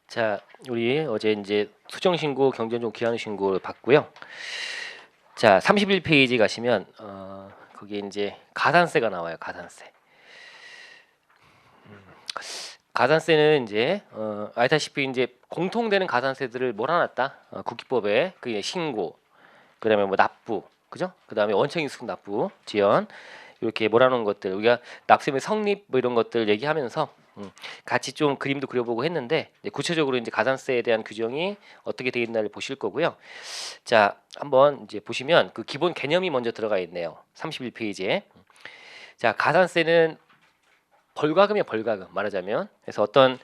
자, 우리 어제 이제 수정신고, 경제종 기한신고를 봤고요. 자, 31페이지 가시면 거기에 이제 가산세가 나와요. 가산세. 가산세는 이제 알다시피 이제 공통되는 가산세들을 몰아놨다. 국기법에 그게 신고, 그다음에 뭐 납부, 그죠? 그다음에 원청인수급 납부, 지연 이렇게 몰아놓은 것들 우리가 납세의 성립 뭐 이런 것들 얘기하면서 같이 좀 그림도 그려보고 했는데 이제 구체적으로 이제 가산세에 대한 규정이 어떻게 되어 있나를 보실 거고요. 자, 한번 이제 보시면 그 기본 개념이 먼저 들어가 있네요. 31페이지에. 자, 가산세는 벌과금이야, 벌과금 말하자면. 그래서 어떤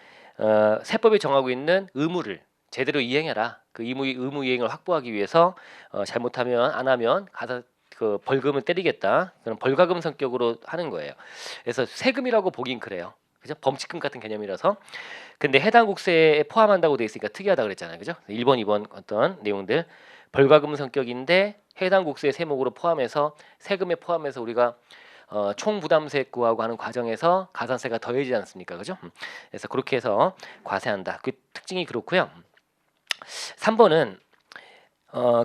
세법이 정하고 있는 의무를 제대로 이행해라. 그 의무 이행을 확보하기 위해서 잘못하면 안 하면 그 벌금을 때리겠다. 그런 벌과금 성격으로 하는 거예요. 그래서 세금이라고 보긴 그래요. 그죠? 범칙금 같은 개념이라서. 근데 해당 국세에 포함한다고 돼 있으니까 특이하다 그랬잖아요. 그죠? 1번, 2번 어떤 내용들 벌과금 성격인데 해당 국세 세목으로 포함해서 세금에 포함해서 우리가 총부담세구하고 하는 과정에서 가산세가 더해지지 않습니까? 그죠? 그래서 그렇게 해서 과세한다. 그 특징이 그렇고요. 3번은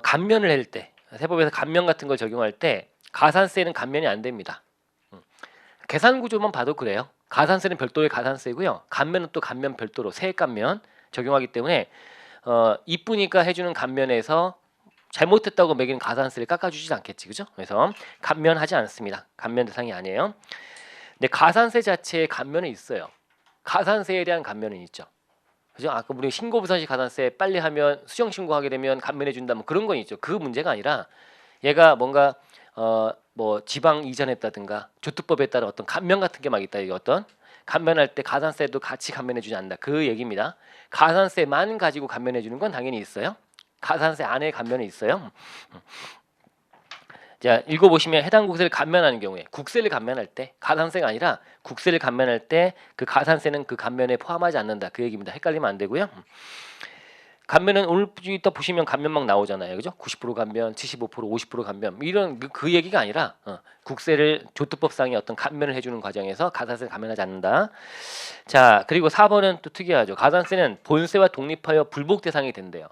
감면을 할 때 세법에서 감면 같은 걸 적용할 때 가산세는 감면이 안 됩니다. 계산 구조만 봐도 그래요. 가산세는 별도의 가산세고요. 감면은 또 감면 별도로 세액 감면 적용하기 때문에 이쁘니까 해주는 감면에서 잘못했다고 매기는 가산세를 깎아주지 않겠지, 그죠? 그래서 감면하지 않습니다. 감면 대상이 아니에요. 근데 가산세 자체에 감면은 있어요. 가산세에 대한 감면은 있죠. 그죠? 아까 우리 신고부산시 가산세 빨리 하면 수정 신고하게 되면 감면해 준다 뭐 그런 건 있죠. 그 문제가 아니라 얘가 뭔가 뭐 지방 이전했다든가 조특법에 따른 어떤 감면 같은 게 막 있다. 이게 어떤 감면할 때 가산세도 같이 감면해 주지 않는다. 그 얘기입니다. 가산세만 가지고 감면해 주는 건 당연히 있어요. 가산세 안에 감면이 있어요. 자, 읽어보시면 해당 국세를 감면하는 경우에 국세를 감면할 때 가산세가 아니라 국세를 감면할 때 그 가산세는 그 감면에 포함하지 않는다. 그 얘기입니다. 헷갈리면 안 되고요. 감면은 오늘 이따 보시면 감면 막 나오잖아요. 그죠? 90% 감면, 75%, 50% 감면 이런 그 얘기가 아니라 국세를 조특법상의 어떤 감면을 해주는 과정에서 가산세를 감면하지 않는다. 자, 그리고 4번은 또 특이하죠. 가산세는 본세와 독립하여 불복 대상이 된대요.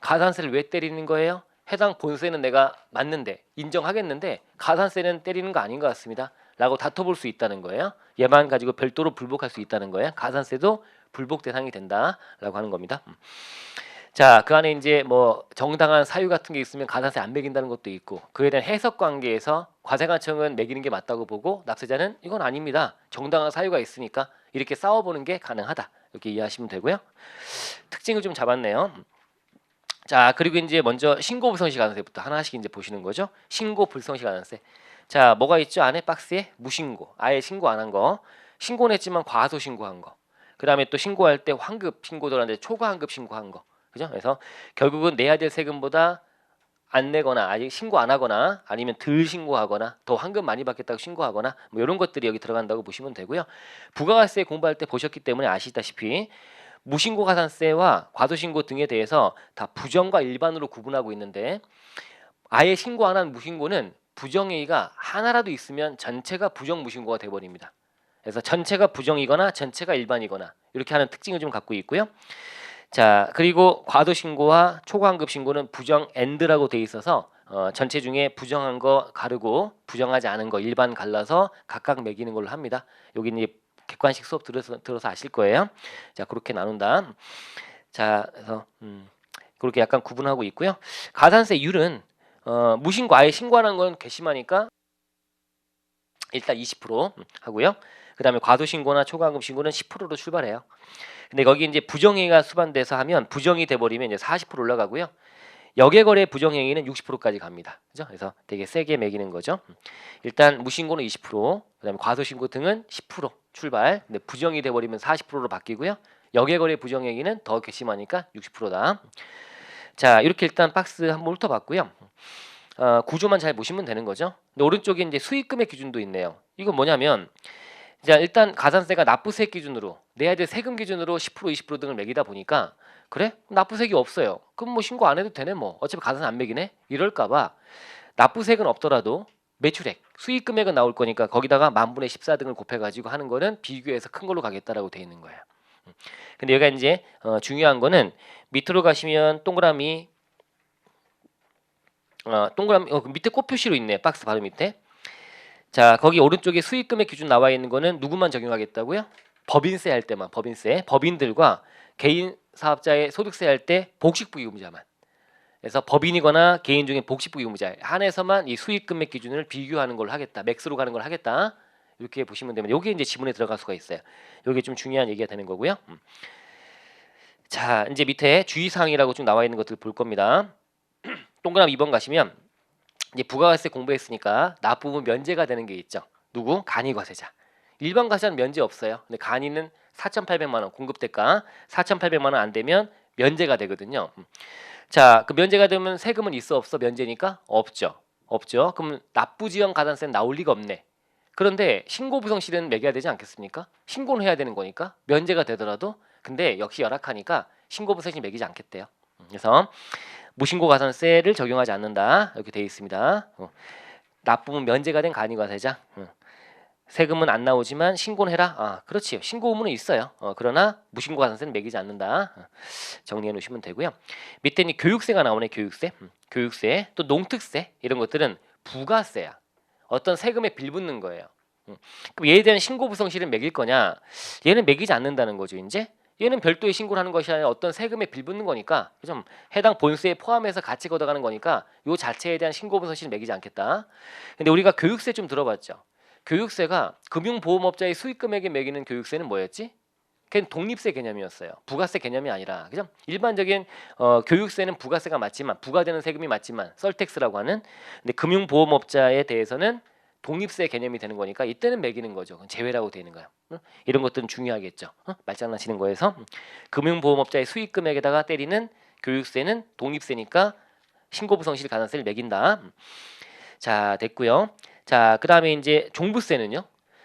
가산세를 왜 때리는 거예요? 해당 본세는 내가 맞는데 인정하겠는데 가산세는 때리는 거 아닌 것 같습니다. 라고 다퉈볼 수 있다는 거예요. 얘만 가지고 별도로 불복할 수 있다는 거예요. 가산세도 불복 대상이 된다라고 하는 겁니다. 자, 그 안에 이제 뭐 정당한 사유 같은 게 있으면 가산세 안 매긴다는 것도 있고 그에 대한 해석 관계에서 과세관청은 매기는 게 맞다고 보고 납세자는 이건 아닙니다. 정당한 사유가 있으니까 이렇게 싸워보는 게 가능하다. 이렇게 이해하시면 되고요. 특징을 좀 잡았네요. 자, 그리고 이제 먼저 신고 불성시 가산세부터 하나씩 이제 보시는 거죠. 신고 불성시 가산세. 자, 뭐가 있죠? 안에 박스에 무신고, 아예 신고 안 한 거, 신고는 했지만 과소 신고한 거. 그다음에 또 신고할 때 환급 신고 들어갔는데 초과 환급 신고한 거. 그죠? 그래서 결국은 내야 될 세금보다 안 내거나 아직 신고 안 하거나 아니면 덜 신고하거나 더 환급 많이 받겠다고 신고하거나 뭐 이런 것들이 여기 들어간다고 보시면 되고요. 부가가세 공부할 때 보셨기 때문에 아시다시피 무신고 가산세와 과소신고 등에 대해서 다 부정과 일반으로 구분하고 있는데 아예 신고 안 한 무신고는 부정행위가 하나라도 있으면 전체가 부정 무신고가 돼버립니다. 그래서 전체가 부정이거나 전체가 일반이거나 이렇게 하는 특징을 좀 갖고 있고요. 자, 그리고 과도신고와 초과환급 신고는 부정 엔드라고 돼 있어서 전체 중에 부정한 거 가르고 부정하지 않은 거 일반 갈라서 각각 매기는 걸로 합니다. 여기 이제 객관식 수업 들어서 아실 거예요. 자, 그렇게 나눈다. 자, 그래서 그렇게 약간 구분하고 있고요. 가산세율은 무신고 아예 신고하는 건 괘씸하니까 일단 20% 하고요. 그다음에 과도신고나 초과환급 신고는 10%로 출발해요. 근데 거기 이제 부정행위가 수반돼서 하면 부정이 돼버리면 이제 40% 올라가고요. 역외거래 부정행위는 60%까지 갑니다. 그죠? 그래서 되게 세게 매기는 거죠. 일단 무신고는 20%, 그다음에 과소신고 등은 10% 출발. 근데 부정이 돼버리면 40%로 바뀌고요. 역외거래 부정행위는 더 괘씸하니까 60%다. 자, 이렇게 일단 박스 한번 훑어봤고요. 구조만 잘 보시면 되는 거죠. 근데 오른쪽에 이제 수익금액 기준도 있네요. 이건 뭐냐면 자, 일단 가산세가 납부세 기준으로 내야 될 세금 기준으로 10% 20% 등을 매기다 보니까 그래? 납부세가 없어요. 그럼 뭐 신고 안 해도 되네 뭐. 어차피 가산세 안 매기네. 이럴까봐 납부세액은 없더라도 매출액, 수익 금액은 나올 거니까 거기다가 만분의 14 등을 곱해가지고 하는 거는 비교해서 큰 걸로 가겠다라고 돼 있는 거예요. 근데 여기가 이제 중요한 거는 밑으로 가시면 동그라미 그 밑에 꽃 표시로 있네. 박스 바로 밑에. 자, 거기 오른쪽에 수익금액 기준 나와 있는 거는 누구만 적용하겠다고요? 법인세 할 때만. 법인세. 법인들과 개인 사업자의 소득세 할 때 복식부기금자만. 그래서 법인이거나 개인 중에 복식부기금자에 한해서만 이 수익금액 기준을 비교하는 걸로 하겠다. 맥스로 가는 걸 하겠다. 이렇게 보시면 됩니다. 요게 이제 지문에 들어갈 수가 있어요. 요게 좀 중요한 얘기가 되는 거고요. 자, 이제 밑에 주의사항이라고 좀 나와 있는 것들 볼 겁니다. 동그라미 2번 가시면 이제 부가가세 공부했으니까 납부분 면제가 되는 게 있죠. 누구? 간이과세자. 일반 과세자는 면제 없어요. 근데 간이는 4,800만 원 공급대가 4,800만 원 안 되면 면제가 되거든요. 자, 그 면제가 되면 세금은 있어 없어? 면제니까 없죠. 없죠. 그럼 납부지연 가산세는 나올 리가 없네. 그런데 신고부성실은 매겨야 되지 않겠습니까? 신고는 해야 되는 거니까 면제가 되더라도 근데 역시 열악하니까 신고부성실 매기지 않겠대요. 그래서 무신고 가산세를 적용하지 않는다 이렇게 되어 있습니다. 납부분 면제가 된 간이과세자. 세금은 안 나오지만 신고는 해라. 아, 그렇지. 신고 의무는 있어요. 그러나 무신고 가산세는 매기지 않는다. 정리해 놓으시면 되고요. 밑에는 교육세가 나오네. 교육세. 교육세, 또 농특세 이런 것들은 부가세야. 어떤 세금에 빌붙는 거예요. 그럼 얘에 대한 신고 부성실은 매길 거냐? 얘는 매기지 않는다는 거죠. 이제 얘는 별도의 신고를 하는 것이 아니라 어떤 세금에 빌붙는 거니까 좀 해당 본세에 포함해서 같이 걷어가는 거니까 요 자체에 대한 신고 부성실은 매기지 않겠다. 근데 우리가 교육세 좀 들어봤죠. 교육세가 금융보험업자의 수익금액에 매기는 교육세는 뭐였지? 그냥 독립세 개념이었어요. 부가세 개념이 아니라 그죠? 일반적인 교육세는 부가세가 맞지만 부과되는 세금이 맞지만 썰택스라고 하는 근데 금융보험업자에 대해서는 독립세 개념이 되는 거니까 이때는 매기는 거죠. 제외라고 되는 거예요. 이런 것들은 중요하겠죠. 말장난치는 거에서 금융보험업자의 수익금액에다가 때리는 교육세는 독립세니까 신고부성실 가산세를 매긴다. 자, 됐고요. 자, 그다음에 이제 종부세는요.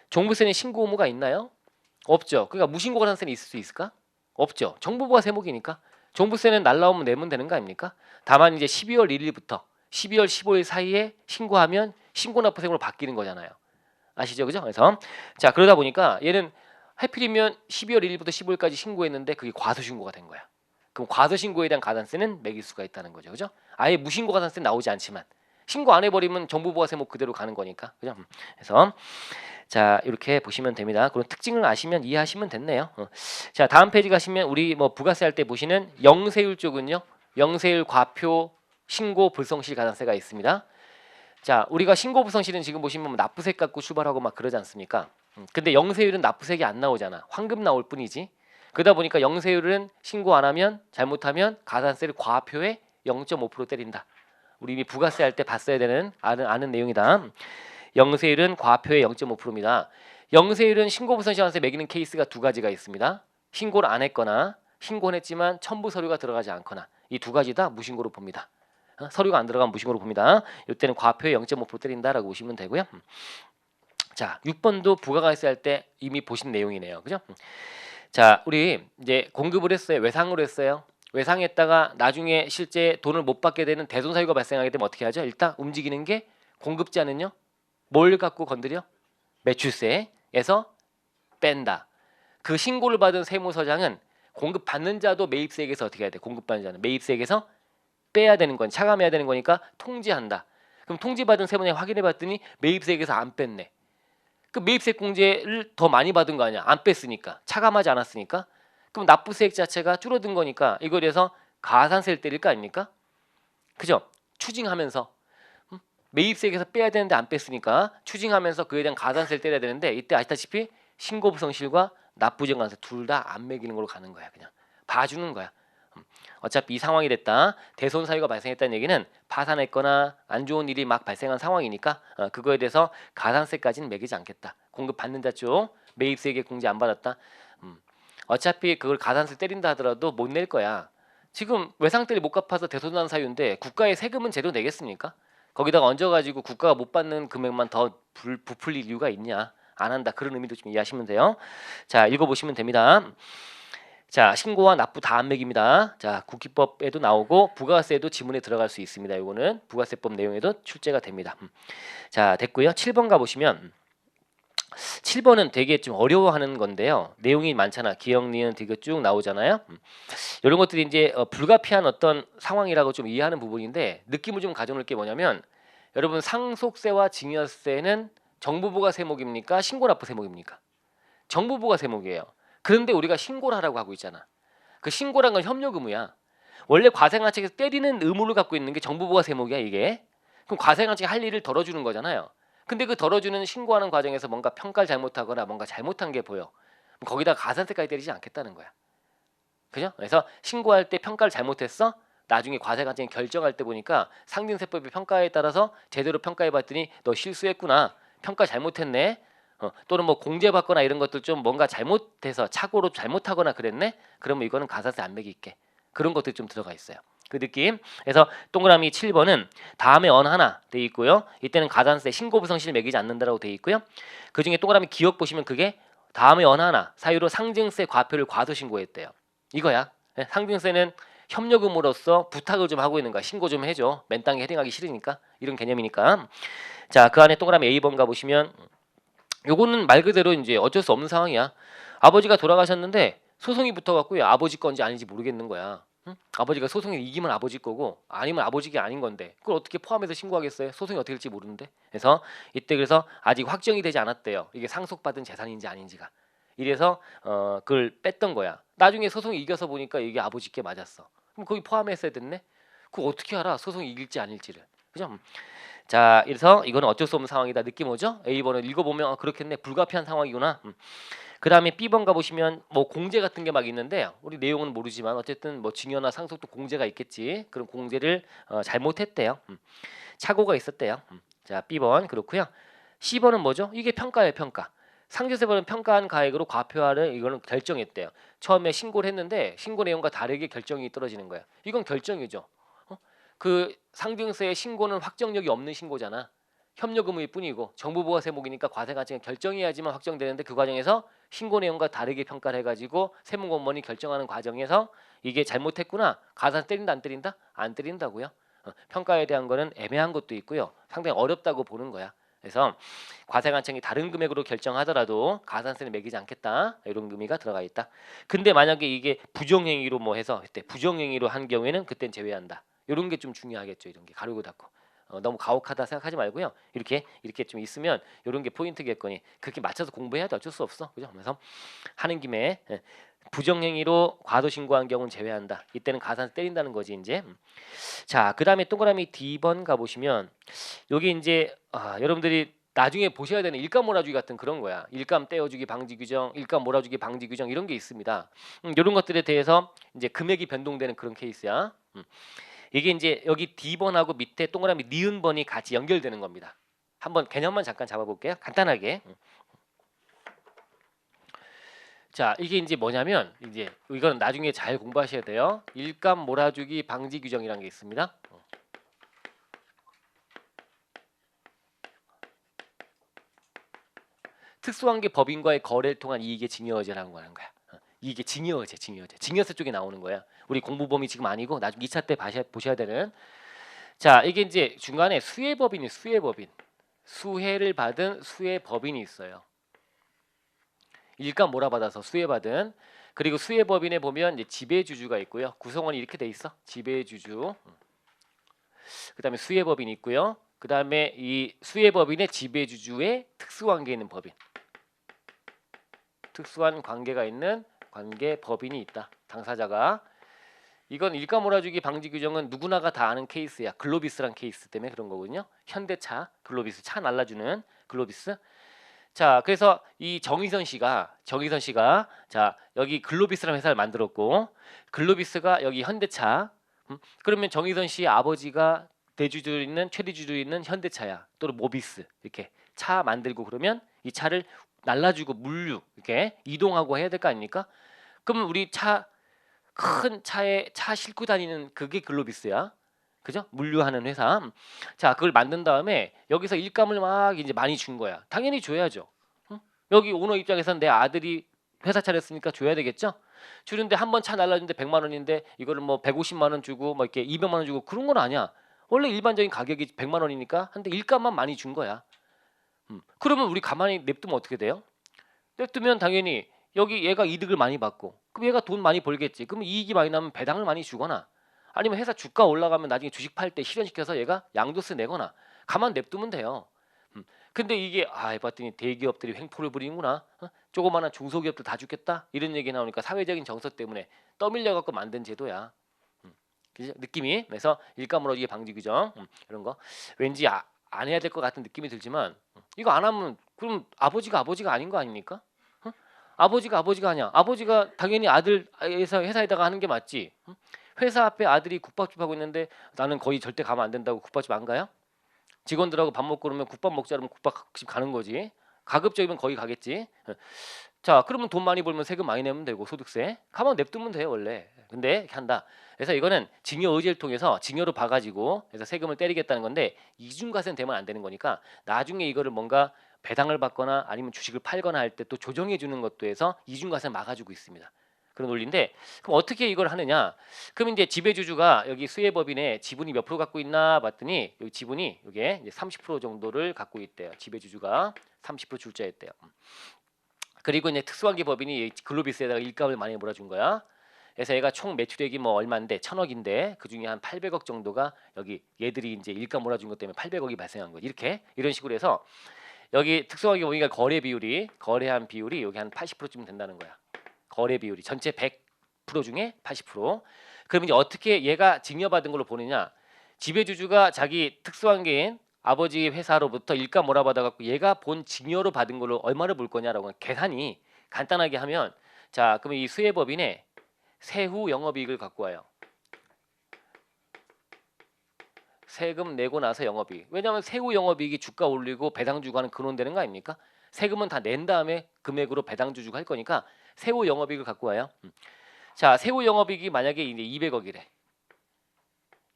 종부세는 신고 의무가 있나요? 없죠. 그러니까 무신고 가산세는 있을 수 있을까? 없죠. 정부부가 세목이니까 종부세는 날라오면 내면 되는 거 아닙니까? 다만 이제 12월 1일부터 12월 15일 사이에 신고하면 신고납부세금으로 바뀌는 거잖아요. 아시죠? 그죠? 그래서 자, 그러다 보니까 얘는 하필이면 12월 1일부터 15일까지 신고했는데 그게 과소신고가 된 거야. 그럼 과소신고에 대한 가산세는 매길 수가 있다는 거죠. 그죠? 아예 무신고 가산세 나오지 않지만 신고 안 해버리면 정부부가 세목 그대로 가는 거니까. 그죠? 그래서 자, 이렇게 보시면 됩니다. 그런 특징을 아시면 이해하시면 됐네요. 자, 다음 페이지 가시면 우리 뭐 부가세 할 때 보시는 영세율 쪽은요. 영세율 과표 신고 불성실 가산세가 있습니다. 자, 우리가 신고 불성실은 지금 보시면 납부세 갖고 출발하고 막 그러지 않습니까? 근데 영세율은 납부세가 안 나오잖아. 환급 나올 뿐이지. 그러다 보니까 영세율은 신고 안 하면 잘못하면 가산세를 과표에 0.5% 때린다. 우리 이미 부가세 할 때 봤어야 되는 아는 내용이다. 영세율은 과표의 0.5%입니다. 영세율은 신고부성실한세 매기는 케이스가 두 가지가 있습니다. 신고를 안 했거나 신고는 했지만 첨부 서류가 들어가지 않거나 이 두 가지 다 무신고로 봅니다. 서류가 안 들어가면 무신고로 봅니다. 이때는 과표의 0.5% 때린다라고 보시면 되고요. 자, 6번도 부가가세 할 때 이미 보신 내용이네요. 그죠? 자, 우리 이제 공급을 했어요. 외상으로 했어요. 외상했다가 나중에 실제 돈을 못 받게 되는 대손 사유가 발생하게 되면 어떻게 하죠? 일단 움직이는 게 공급자는요. 뭘 갖고 건드려? 매출세에서 뺀다. 그 신고를 받은 세무서장은 공급 받는 자도 매입세액에서 어떻게 해야 돼? 공급 받는 자는 매입세액에서 빼야 되는 건 차감해야 되는 거니까 통지한다. 그럼 통지받은 세무서장이 확인해 봤더니 매입세액에서 안 뺐네. 그 매입세액 공제를 더 많이 받은 거 아니야? 안 뺐으니까. 차감하지 않았으니까. 그럼 납부세액 자체가 줄어든 거니까 이걸 해서 가산세를 때릴 거 아닙니까? 그죠? 추징하면서 매입세액에서 빼야 되는데 안 뺐으니까 추징하면서 그에 대한 가산세를 때려야 되는데 이때 아시다시피 신고부성실과 납부정관세 둘 다 안 매기는 걸로 가는 거야. 그냥 봐주는 거야. 어차피 이 상황이 됐다. 대손 사유가 발생했다는 얘기는 파산했거나 안 좋은 일이 막 발생한 상황이니까 그거에 대해서 가산세까지는 매기지 않겠다. 공급 받는 자 쪽 매입세액에 공제 안 받았다. 어차피 그걸 가산세 때린다 하더라도 못 낼 거야. 지금 외상때를 못 갚아서 대손한 사유인데 국가의 세금은 제대로 내겠습니까? 거기다가 얹어가지고 국가가 못 받는 금액만 더 부풀릴 이유가 있냐? 안 한다. 그런 의미도 좀 이해하시면 돼요. 자, 읽어보시면 됩니다. 자, 신고와 납부 다 안 매깁니다. 자, 국기법에도 나오고 부가세도 지문에 들어갈 수 있습니다. 이거는 부가세법 내용에도 출제가 됩니다. 자, 됐고요. 7번 가보시면 7번은 되게 좀 어려워하는 건데요. 내용이 많잖아. 기억, 니은, 디귿 쭉 나오잖아요. 이런 것들이 이제 불가피한 어떤 상황이라고 좀 이해하는 부분인데 느낌을 좀 가져놓을 게 뭐냐면 여러분 상속세와 증여세는 정부부가 세목입니까? 신고납부 세목입니까? 정부부가 세목이에요. 그런데 우리가 신고를 하라고 하고 있잖아. 그 신고란 건 협력 의무야. 원래 과세관청에서 때리는 의무를 갖고 있는 게 정부부가 세목이야 이게. 그럼 과세관청이 할 일을 덜어주는 거잖아요. 근데 그 덜어주는 신고하는 과정에서 뭔가 평가를 잘못하거나 뭔가 잘못한 게 보여. 그럼 거기다 가산세까지 때리지 않겠다는 거야. 그죠? 그래서 신고할 때 평가를 잘못했어? 나중에 과세관청이 결정할 때 보니까 상등세법의 평가에 따라서 제대로 평가해봤더니 너 실수했구나. 평가 잘못했네. 또는 뭐 공제받거나 이런 것들 좀 뭔가 잘못해서 착오로 잘못하거나 그랬네. 그러면 이거는 가산세 안 매길게. 그런 것들이 좀 들어가 있어요. 그 느낌. 그래서 동그라미 7번은 다음에 언 하나 돼 있고요. 이때는 가산세 신고부성실 매기지 않는다라고 돼 있고요. 그 중에 동그라미 기억 보시면 그게 다음에 언 하나 사유로 상증세 과표를 과소신고했대요. 이거야. 상증세는 협력음으로써 부탁을 좀 하고 있는 거야. 신고 좀 해줘. 맨땅에 헤딩하기 싫으니까. 이런 개념이니까. 자, 그 안에 동그라미 A번 가보시면 요거는 말 그대로 이제 어쩔 수 없는 상황이야. 아버지가 돌아가셨는데 소송이 붙어갖고요. 아버지 건지 아닌지 모르겠는 거야. 응? 아버지가 소송에 이기면 아버지 거고 아니면 아버지가 아닌 건데 그걸 어떻게 포함해서 신고하겠어요? 소송이 어떻게 될지 모르는데. 그래서 이때 그래서 아직 확정이 되지 않았대요. 이게 상속받은 재산인지 아닌지가. 이래서 그걸 뺐던 거야. 나중에 소송이 이겨서 보니까 이게 아버지께 맞았어. 그럼 거기 포함했어야 됐네. 그거 어떻게 알아? 소송이 이길지 아닐지를. 그죠? 자, 그래서 이거는 어쩔 수 없는 상황이다. 느낌 오죠? A번을 읽어보면 그렇겠네. 불가피한 상황이구나. 그 다음에 B번 가보시면 뭐 공제 같은 게 막 있는데 우리 내용은 모르지만 어쨌든 뭐 증여나 상속도 공제가 있겠지. 그런 공제를 잘못했대요. 착오가 있었대요. 자, B번 그렇고요. C번은 뭐죠? 이게 평가예요. 평가. 상조세법은 평가한 가액으로 과표하를 이거는 결정했대요. 처음에 신고를 했는데 신고 내용과 다르게 결정이 떨어지는 거야. 이건 결정이죠. 그 상증세의 신고는 확정력이 없는 신고잖아. 협력 의무일 뿐이고 정부부가 세목이니까 과세관청이 결정해야지만 확정되는데 그 과정에서 신고 내용과 다르게 평가를 해가지고 세무공무원이 결정하는 과정에서 이게 잘못했구나. 가산 때린다 안 때린다? 안 때린다고요. 평가에 대한 거는 애매한 것도 있고요. 상당히 어렵다고 보는 거야. 그래서 과세관청이 다른 금액으로 결정하더라도 가산세는 매기지 않겠다. 이런 의미가 들어가 있다. 근데 만약에 이게 부정행위로 뭐 해서 그때 부정행위로 한 경우에는 그땐 제외한다. 이런 게 좀 중요하겠죠. 이런 게 가르고 닫고 너무 가혹하다 생각하지 말고요. 이렇게 좀 있으면 이런 게 포인트겠거니 그렇게 맞춰서 공부해야 돼. 어쩔 수 없어. 그죠? 그래서 하는 김에 부정행위로 과도 신고한 경우는 제외한다. 이때는 가산 때린다는 거지 이제. 자, 그다음에 동그라미 D번 가보시면 여기 이제 여러분들이 나중에 보셔야 되는 일감 몰아주기 같은 그런 거야. 일감 떼어주기 방지 규정, 일감 몰아주기 방지 규정 이런 게 있습니다. 이런 것들에 대해서 이제 금액이 변동되는 그런 케이스야. 이게 이제 여기 D번하고 밑에 동그라미 니은번이 같이 연결되는 겁니다. 한번 개념만 잠깐 잡아볼게요. 간단하게. 자, 이게 이제 뭐냐면 이제 이건 나중에 잘 공부하셔야 돼요. 일감 몰아주기 방지 규정이라는 게 있습니다. 특수관계 법인과의 거래를 통한 이익의 증여의제라는 거라는 거야. 이게 증여의제. 증여세 쪽에 나오는 거야. 우리 공부범위 지금 아니고 나중 2차 때 보셔야 되는. 자, 이게 이제 중간에 수혜법인이 수혜법인. 수혜를 받은 수혜법인이 있어요. 일감 몰아받아서 수혜받은. 그리고 수혜법인에 보면 이제 지배주주가 있고요. 구성원이 이렇게 돼 있어. 지배주주. 그다음에 수혜법인이 있고요. 그다음에 이 수혜법인의 지배주주의 특수관계 있는 법인. 특수한 관계가 있는 관계 법인이 있다. 당사자가. 이건 일감 몰아주기 방지 규정은 누구나가 다 아는 케이스야. 글로비스란 케이스 때문에 그런 거거든요. 현대차, 글로비스 차 날라주는 글로비스. 자, 그래서 이 정의선 씨가 자 여기 글로비스라는 회사를 만들었고 글로비스가 여기 현대차. 그러면 정의선 씨의 아버지가 대주주 있는 최대주주 있는 현대차야. 또는 모비스 이렇게 차 만들고 그러면 이 차를 날라주고 물류 이렇게 이동하고 해야 될 거 아닙니까? 그러면 우리 큰 차에 차 싣고 다니는 그게 글로비스야. 그죠? 물류하는 회사. 자, 그걸 만든 다음에 여기서 일감을 막 이제 많이 준 거야. 당연히 줘야죠. 응? 여기 오너 입장에서는 내 아들이 회사 차렸으니까 줘야 되겠죠? 주는데 한 번 차 날라주는데 100만 원인데 이거를 뭐 150만 원 주고 뭐 이렇게 200만 원 주고 그런 건 아니야. 원래 일반적인 가격이 100만 원이니까 한데 일감만 많이 준 거야. 그러면 우리 가만히 냅두면 어떻게 돼요? 냅두면 당연히 여기 얘가 이득을 많이 받고 그럼 얘가 돈 많이 벌겠지. 그럼 이익이 많이 나면 배당을 많이 주거나 아니면 회사 주가 올라가면 나중에 주식 팔 때 실현시켜서 얘가 양도세 내거나 가만 냅두면 돼요. 근데 이게 해봤더니 대기업들이 횡포를 부리는구나. 조그마한 중소기업들 다 죽겠다 이런 얘기 나오니까 사회적인 정서 때문에 떠밀려 갖고 만든 제도야. 그죠? 느낌이. 그래서 일감으로 방지 규정 이런 거 왠지 안 해야 될 것 같은 느낌이 들지만 이거 안 하면 그럼 아버지가 아닌 거 아닙니까? 아버지가 아니야. 아버지가 당연히 아들 회사에다가 하는 게 맞지. 회사 앞에 아들이 국밥집 하고 있는데 나는 거의 절대 가면 안 된다고 국밥집 안 가요? 직원들하고 밥 먹고 그러면 국밥 먹자 그러면 국밥집 가는 거지. 가급적이면 거기 가겠지. 자, 그러면 돈 많이 벌면 세금 많이 내면 되고 소득세 가만 냅두면 돼요 원래. 근데 이렇게 한다. 그래서 이거는 징여 의제를 통해서 징여로 봐가지고 그래서 세금을 때리겠다는 건데 이중과세는 되면 안 되는 거니까 나중에 이거를 뭔가 배당을 받거나 아니면 주식을 팔거나 할 때 또 조정해 주는 것도 해서 이중과세 막아주고 있습니다. 그런 논리인데 그럼 어떻게 이걸 하느냐? 그럼 이제 지배주주가 여기 수혜법인에 지분이 몇 프로 갖고 있나 봤더니 여기 지분이 이게 30% 정도를 갖고 있대요. 지배주주가 30% 출자했대요. 그리고 이제 특수한 게 법인이 글로비스에다가 일감을 많이 몰아준 거야. 그래서 얘가 총 매출액이 뭐 얼마인데 1,000억인데 그 중에 한 800억 정도가 여기 얘들이 이제 일감 몰아준 것 때문에 800억이 발생한 거지. 이런 식으로 해서 여기 특수하게 보니까 거래한 비율이 여기 한 80%쯤 된다는 거야. 거래 비율이 전체 100% 중에 80%. 그럼 이제 어떻게 얘가 징여받은 걸로 보느냐? 지배주주가 자기 특수한 개인 아버지 회사로부터 일감 몰아받아 갖고 얘가 본 징여로 받은 걸로 얼마를 볼 거냐라고 계산이 간단하게 하면 자, 그러면 이 수혜법인에 세후 영업이익을 갖고 와요. 세금 내고 나서 영업이익. 왜냐하면 세후 영업이익이 주가 올리고 배당 주고 하는 근원 되는 거 아닙니까? 세금은 다 낸 다음에 금액으로 배당 주고 할 거니까 세후 영업이익을 갖고 와요. 자, 세후 영업이익이 만약에 이제 200억이래.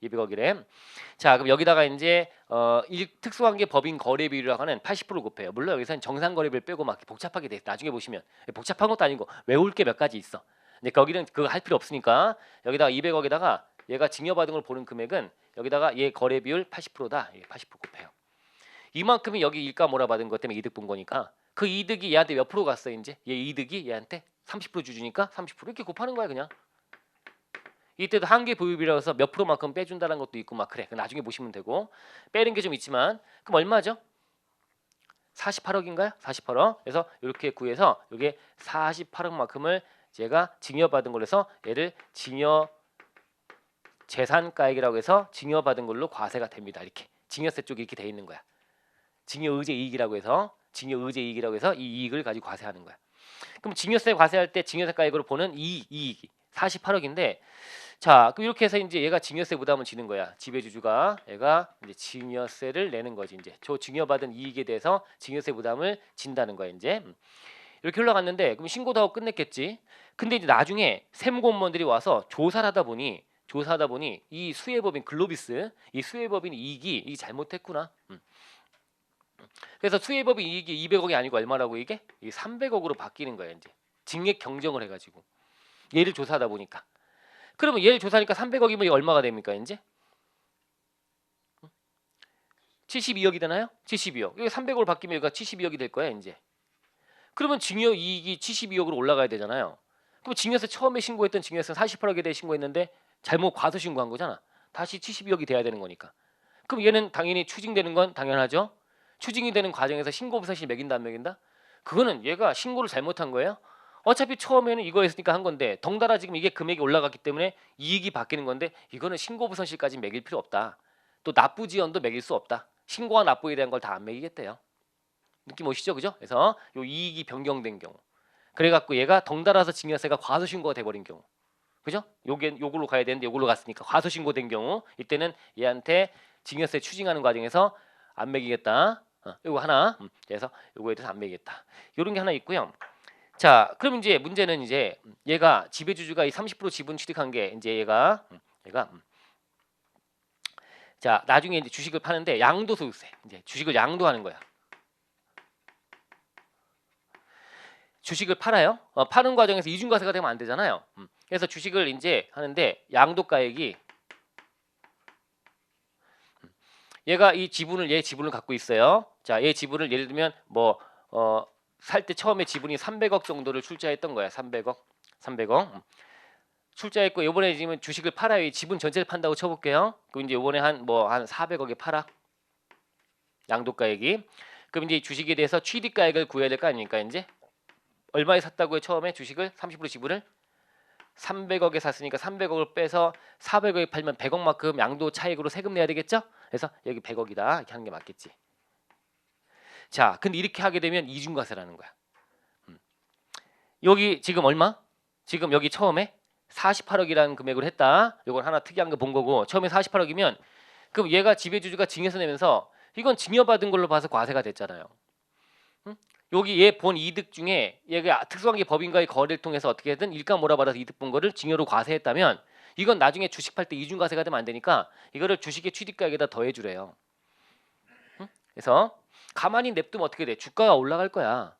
200억이래. 자, 그럼 여기다가 이제 특수한 게 법인 거래 비율이라고 하는 80% 곱해요. 물론 여기서는 정상 거래비를 빼고 막 복잡하게 돼. 나중에 보시면 복잡한 것도 아니고 외울 게 몇 가지 있어. 근데 거기는 그거 할 필요 없으니까 여기다가 200억에다가 얘가 징여받은 걸 보는 금액은 여기다가 얘 거래 비율 80%다. 80% 곱해요. 이만큼이 여기 일가 몰아받은 것 때문에 이득 본 거니까 그 이득이 얘한테 몇 프로 갔어 이제? 얘 이득이 얘한테 30% 주주니까 30% 이렇게 곱하는 거야 그냥. 이때도 한계 보유비라고 해서 몇 프로만큼 빼준다는 것도 있고 막 그래. 나중에 보시면 되고 빼는 게 좀 있지만 그럼 얼마죠? 48억인가요? 48억. 그래서 이렇게 구해서 이게 48억만큼을 제가 징여받은 걸로 해서 얘를 징여 재산가액이라고 해서 징여받은 걸로 과세가 됩니다. 이렇게 징여세 쪽이 이렇게 돼 있는 거야. 징여의제 이익이라고 해서 이 이익을 가지고 과세하는 거야. 그럼 징여세 과세할 때 징여세가액으로 보는 이 이익이 48억인데 자, 그럼 이렇게 해서 이제 얘가 징여세 부담을 지는 거야. 지배주주가 얘가 이제 징여세를 내는 거지 이제. 저 징여받은 이익에 대해서 징여세 부담을 진다는 거야 이제. 이렇게 흘러갔는데 그럼 신고도 하고 끝냈겠지. 근데 이제 나중에 세무공무원들이 와서 조사를 하다 보니 이 수혜법인 글로비스 이 수혜법인 이익이 잘못했구나. 그래서 수혜법인 이익이 200억이 아니고 얼마라고 이게 300억으로 바뀌는 거야 이제. 증액 경정을 해가지고 얘를 조사하다 보니까. 그러면 얘를 조사하니까 300억이면 얼마가 됩니까 이제? 72억이 되나요? 72억. 이게 300억으로 바뀌면 얘가 72억이 될 거야 이제. 그러면 징여 이익이 72억으로 올라가야 되잖아요. 그럼 징여세 처음에 신고했던 징여세 48억에 대해 신고했는데 잘못 과소 신고한 거잖아. 다시 72억이 돼야 되는 거니까. 그럼 얘는 당연히 추징되는 건 당연하죠. 추징이 되는 과정에서 신고부서시 매긴다 안 매긴다? 그거는 얘가 신고를 잘못한 거예요. 어차피 처음에는 이거였으니까 한 건데 덩달아 지금 이게 금액이 올라갔기 때문에 이익이 바뀌는 건데 이거는 신고부선실까지 매길 필요 없다. 또 납부지연도 매길 수 없다. 신고와 납부에 대한 걸 다 안 매기겠대요. 느낌 오시죠, 그죠? 그래서 요 이익이 변경된 경우, 그래갖고 얘가 덩달아서 징여세가 과소신고가 돼버린 경우, 그죠? 요걸로 가야 되는데 요걸로 갔으니까 과소신고된 경우 이때는 얘한테 징여세 추징하는 과정에서 안 매기겠다. 요거 하나. 그래서 요거에 대해서 안 매기겠다. 요런 게 하나 있고요. 자, 그럼 이제 문제는 이제 얘가 지배주주가 이 30% 지분 취득한 게 이제 얘가 자, 나중에 이제 주식을 파는데 양도소득세. 이제 주식을 양도하는 거야. 주식을 팔아요. 파는 과정에서 이중과세가 되면 안 되잖아요. 그래서 주식을 이제 하는데 양도가액이 얘가 이 지분을 얘 지분을 갖고 있어요. 자, 얘 지분을 예를 들면 뭐 살 때 처음에 지분이 300억 정도를 출자했던 거야. 300억. 출자했고 이번에 지금 주식을 팔아요. 이 지분 전체를 판다고 쳐볼게요. 그럼 이제 이번에 한 400억에 팔아. 양도가액이. 그럼 이제 주식에 대해서 취득가액을 구해야 될 거 아닙니까? 이제 얼마에 샀다고요? 처음에 주식을 30% 지분을 300억에 샀으니까 300억을 빼서 400억에 팔면 100억만큼 양도 차익으로 세금 내야 되겠죠? 그래서 여기 100억이다 이렇게 하는 게 맞겠지. 자, 근데 이렇게 하게 되면 이중과세라는 거야. 여기 지금 얼마? 지금 여기 처음에 48억이라는 금액으로 했다. 이건 하나 특이한 거 본 거고 처음에 48억이면 그럼 얘가 지배주주가 증여세 내면서 이건 증여받은 걸로 봐서 과세가 됐잖아요. 여기 얘 본 이득 중에 얘가 특수한 게 법인과의 거래를 통해서 어떻게든 일감 몰아받아서 이득 본 거를 증여로 과세했다면 이건 나중에 주식 팔 때 이중과세가 되면 안 되니까 이거를 주식의 취득가액에다 더해주래요. 그래서 가만히 냅두면 어떻게 돼? 주가가 올라갈 거야.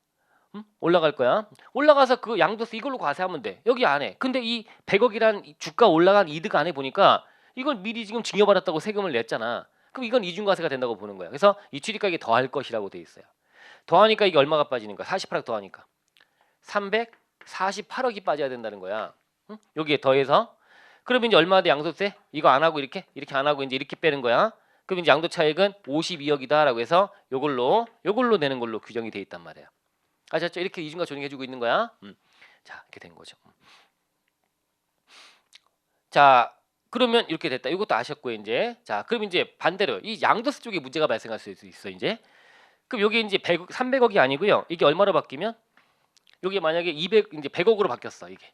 올라갈 거야. 올라가서 그 양도세 이걸로 과세하면 돼. 여기 안 해. 근데 이 100억이란 주가 올라간 이득 안에 보니까 이걸 미리 지금 증여받았다고 세금을 냈잖아. 그럼 이건 이중과세가 된다고 보는 거야. 그래서 이 취득가액이 더할 것이라고 돼 있어요. 더하니까 이게 얼마가 빠지는 거야? 48억 더하니까 348억이 빠져야 된다는 거야. 여기에 더해서 그러면 이제 얼마 돼 양도세? 이거 안 하고 이렇게 안 하고 이제 이렇게 빼는 거야. 그럼 이제 양도 차익은 52억이다라고 해서 요걸로 내는 걸로 규정이 돼 있단 말이에요. 아셨죠? 이렇게 이중과 조정해주고 있는 거야. 자, 이렇게 된 거죠. 자, 그러면 이렇게 됐다. 이것도 아셨고요, 이제. 자, 그럼 이제 반대로 이 양도세 쪽에 문제가 발생할 수 있어, 이제. 그럼 여기 이제 300억이 아니고요. 이게 얼마로 바뀌면? 여기 만약에 200 이제 100억으로 바뀌었어, 이게.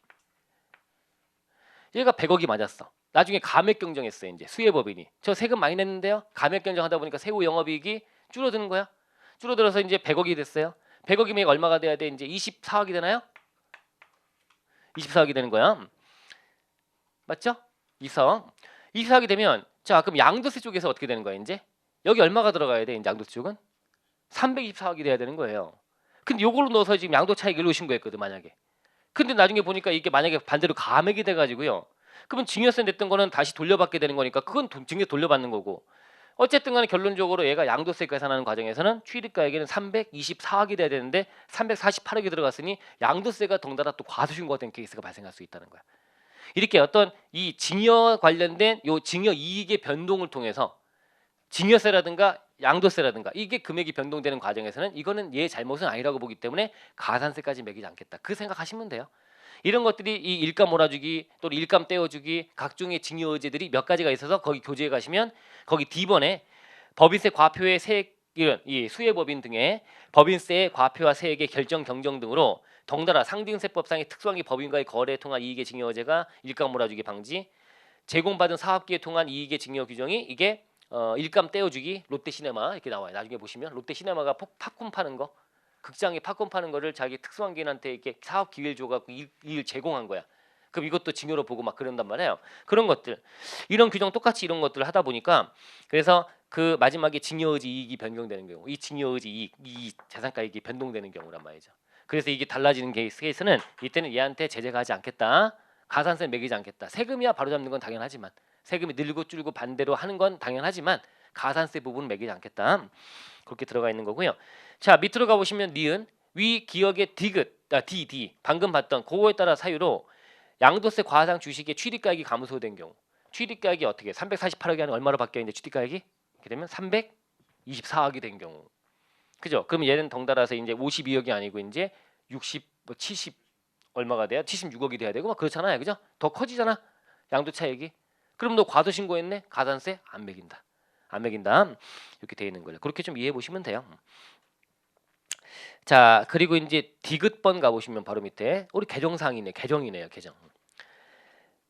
얘가 100억이 맞았어. 나중에 감액 경정했어요, 이제 수혜법인이. 저 세금 많이 냈는데요. 감액 경정하다 보니까 세후 영업이익이 줄어드는 거야. 줄어들어서 이제 100억이 됐어요. 100억이면 얼마가 돼야 돼? 이제 24억이 되나요? 24억이 되는 거야. 맞죠? 24억이 되면 자, 그럼 양도세 쪽에서 어떻게 되는 거야, 이제? 여기 얼마가 들어가야 돼, 이제 양도세 쪽은? 324억이 돼야 되는 거예요. 근데 요걸로 넣어서 지금 양도 차익을 놓으신 거였거든, 만약에. 근데 나중에 보니까 이게 만약에 반대로 감액이 돼 가지고요. 그러면 증여세 냈던 거는 다시 돌려받게 되는 거니까 그건 증여 돌려받는 거고. 어쨌든 간에 결론적으로 얘가 양도세 계산하는 과정에서는 취득가액에는 324억이 돼야 되는데 348억이 들어갔으니 양도세가 덩달아 또 과소신고가 케이스가 발생할 수 있다는 거야. 이렇게 어떤 이 증여 관련된 요 증여 이익의 변동을 통해서 증여세라든가 양도세라든가 이게 금액이 변동되는 과정에서는 이거는 얘 잘못은 아니라고 보기 때문에 가산세까지 매기지 않겠다. 그 생각하시면 돼요. 이런 것들이 이 일감 몰아주기 또는 일감 떼어주기 각종의 증여 의제들이 몇 가지가 있어서 거기 교재에 가시면 거기 D번에 법인세 과표의 세액 이런 이 수혜법인 등의 법인세의 과표와 세액의 결정 경정 등으로 덩달아 상등세법상의 특수한 게 법인과의 거래에 통한 이익의 증여 의제가 일감 몰아주기 방지, 제공받은 사업기에 통한 이익의 증여 규정이 이게 일감 떼어주기 롯데시네마 이렇게 나와요. 나중에 보시면 롯데시네마가 팝콘 파는 거, 극장에 팝콘 파는 거를 자기 특수한계인한테 이렇게 사업 기회를 줘갖고 일 제공한 거야. 그럼 이것도 증여로 보고 막 그런단 말이에요. 그런 것들, 이런 규정 똑같이 이런 것들을 하다 보니까 그래서 그 마지막에 증여의지 이익이 변경되는 경우, 이 증여의지 이익, 이 자산가액이 변동되는 경우란 말이죠. 그래서 이게 달라지는 케이스는 이때는 얘한테 제재 가하지 않겠다, 가산세 매기지 않겠다. 세금이야 바로잡는 건 당연하지만 세금이 늘고 줄고 반대로 하는 건 당연하지만 가산세 부분은 매기지 않겠다. 그렇게 들어가 있는 거고요. 자, 밑으로 가보시면 니은 위 기억의 D 방금 봤던 그거에 따라 사유로 양도세 과상 주식의 취득가액이 감소된 경우 취득가액이 어떻게 348억이 아니라 얼마로 바뀌었는데 취득가액이 이렇게 되면 324억이 된 경우 그죠? 그럼 얘는 덩달아서 이제 52억이 아니고 이제 60, 70 얼마가 돼야 76억이 돼야 되고 막 그렇잖아요, 그죠? 더 커지잖아 양도 차익이. 그럼 너 과도 신고했네? 가산세 안 매긴다. 이렇게 돼 있는 거예요. 그렇게 좀 이해해 보시면 돼요. 자, 그리고 이제 디귿번 가보시면 바로 밑에 우리 개정사항이네, 개정이네요, 개정.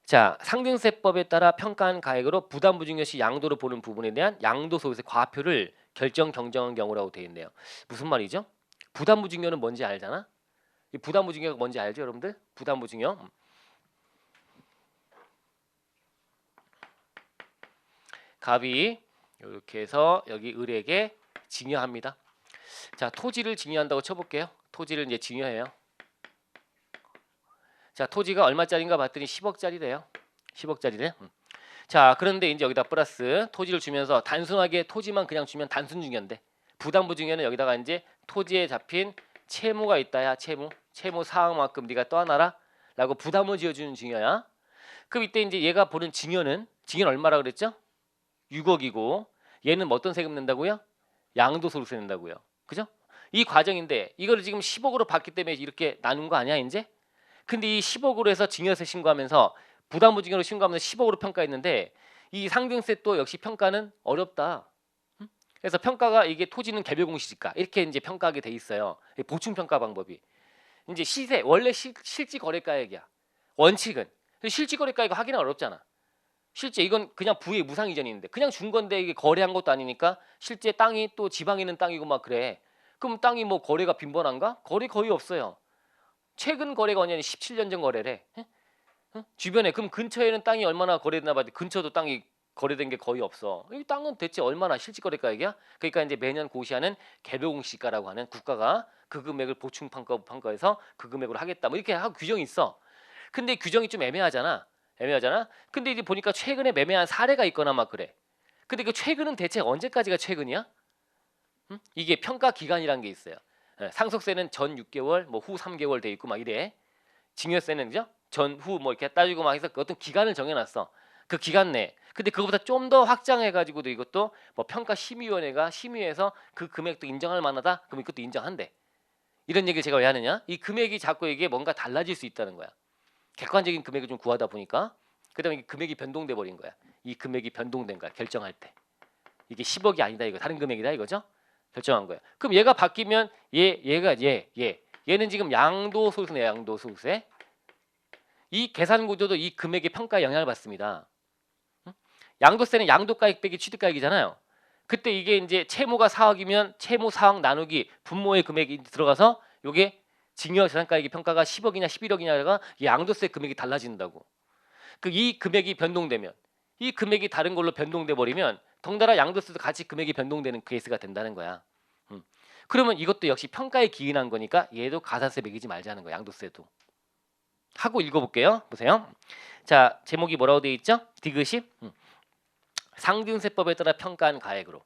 자, 상등세법에 따라 평가한 가액으로 부담부증여 시 양도로 보는 부분에 대한 양도소득세 과표를 결정 경정한 경우라고 되어 있네요. 무슨 말이죠? 부담부증여는 뭔지 알잖아? 이 부담부증여가 뭔지 알죠, 여러분들? 부담부증여. 갑이 이렇게 해서 여기 을에게 증여합니다. 자, 토지를 증여한다고 쳐볼게요. 토지를 이제 증여해요. 자, 토지가 얼마짜리인가 봤더니 10억짜리래요. 10억짜리래. 자, 그런데 이제 여기다 플러스 토지를 주면서 단순하게 토지만 그냥 주면 단순 증여인데 부담부 증여는 여기다가 이제 토지에 잡힌 채무가 있다야. 채무 사항만큼 네가 떠안아라라고 부담을 지어주는 증여야. 그럼 이때 이제 얘가 보는 증여는 얼마라 그랬죠? 6억이고 얘는 뭐 어떤 세금 낸다고요? 양도소득세 낸다고요. 그죠? 이 과정인데 이거를 지금 10억으로 받기 때문에 이렇게 나눈 거 아니야 이제? 근데 이 10억으로 해서 증여세 신고하면서 부담부 증여로 신고하면서 10억으로 평가했는데 이 상등세 또 역시 평가는 어렵다. 그래서 평가가 이게 토지는 개별 공시지가 이렇게 이제 평가하게 돼 있어요. 보충 평가 방법이. 이제 시세 원래 실지 거래가액이야. 원칙은. 실지 거래가액 확인은 어렵잖아. 실제 이건 그냥 부의 무상 이전인데 그냥 준 건데 이게 거래한 것도 아니니까 실제 땅이 또 지방에 있는 땅이고 막 그래. 그럼 땅이 뭐 거래가 빈번한가? 거래 거의 없어요. 최근 거래가 언제니 17년 전 거래래. 주변에 그럼 근처에는 땅이 얼마나 거래됐나 봐도 근처도 땅이 거래된 게 거의 없어. 이 땅은 대체 얼마나 실질거래가액이야? 그러니까 이제 매년 고시하는 개별공시가라고 하는 국가가 그 금액을 보충 평가해서 그 금액으로 하겠다. 뭐 이렇게 하고 규정이 있어. 근데 규정이 좀 애매하잖아. 근데 이제 보니까 최근에 매매한 사례가 있거나 막 그래. 근데 그 최근은 대체 언제까지가 최근이야? 이게 평가 기간이라는 게 있어요. 상속세는 전 6개월, 뭐 후 3개월 돼 있고 막 이래. 증여세는 그죠? 전후 뭐 이렇게 따지고 막 해서 그 어떤 기간을 정해놨어. 그 기간 내. 근데 그거보다 좀 더 확장해가지고도 이것도 뭐 평가심의위원회가 심의해서 그 금액도 인정할 만하다. 그럼 이것도 인정한대. 이런 얘기를 제가 왜 하느냐? 이 금액이 자꾸 이게 뭔가 달라질 수 있다는 거야. 객관적인 금액을 좀 구하다 보니까 그다음에 이 금액이 변동돼 버린 거야. 이 금액이 변동된 거야. 결정할 때. 이게 10억이 아니다 이거 다른 금액이다 이거죠? 결정한 거야. 그럼 얘가 바뀌면 얘는 지금 양도소득세 양도소득세. 이 계산 구조도 이 금액의 평가에 영향을 받습니다. 양도세는 양도가액 빼기 취득가액이잖아요. 그때 이게 이제 채무가 4억이면 채무 4억 나누기 분모의 금액이 들어가서 요게 증여재산가액의 평가가 10억이냐 11억이냐가 양도세 금액이 달라진다고. 그 이 금액이 변동되면 이 금액이 다른 걸로 변동돼 버리면 덩달아 양도세도 같이 금액이 변동되는 케이스가 된다는 거야. 그러면 이것도 역시 평가에 기인한 거니까 얘도 가산세 매기지 말자는 거야. 양도세도. 하고 읽어볼게요. 보세요. 자, 제목이 뭐라고 되어 있죠? 디귿이 상등세법에 따라 평가한 가액으로.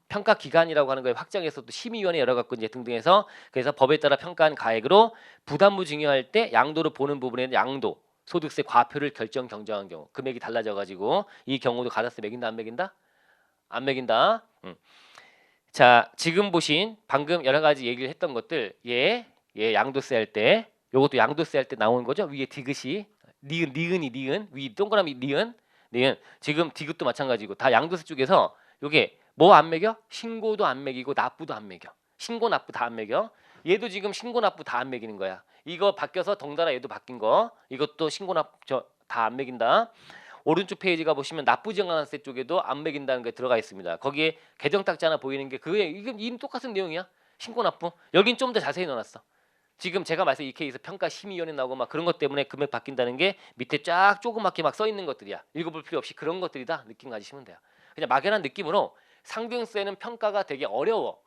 평가 기간이라고 하는 걸 확정해서 또 심의위원회 열어갖고 이제 등등해서 그래서 법에 따라 평가한 가액으로 부담부 증여할 때 양도를 보는 부분에는 양도 소득세 과표를 경정한 경우 금액이 달라져가지고 이 경우도 가산세 매긴다 안 매긴다? 안 매긴다. 자, 지금 보신 방금 여러 가지 얘기를 했던 것들 얘 양도세 할 때 요것도 양도세 할 때 나오는 거죠. 위에 디귿이 니은 위 동그라미 니은 지금 디귿도 마찬가지고 다 양도세 쪽에서 요게 뭐 안 매겨? 신고도 안 매기고 납부도 안 매겨. 신고 납부 다 안 매겨. 얘도 지금 신고 납부 다 안 매기는 거야. 이거 바뀌어서 덩달아 얘도 바뀐 거 이것도 신고 납부 다 안 매긴다. 오른쪽 페이지가 보시면 납부정관세 쪽에도 안 매긴다는 게 들어가 있습니다. 거기에 계정 딱지 하나 보이는 게 그게 이건 똑같은 내용이야. 신고 납부. 여긴 좀 더 자세히 넣어놨어. 지금 제가 말씀 이 케이스 평가 심의위원회 나오고 막 그런 것 때문에 금액 바뀐다는 게 밑에 쫙 조그맣게 막 써 있는 것들이야. 읽어볼 필요 없이 그런 것들이다 느낌 가지시면 돼요. 그냥 막연한 느낌으로 상등세는 평가가 되게 어려워.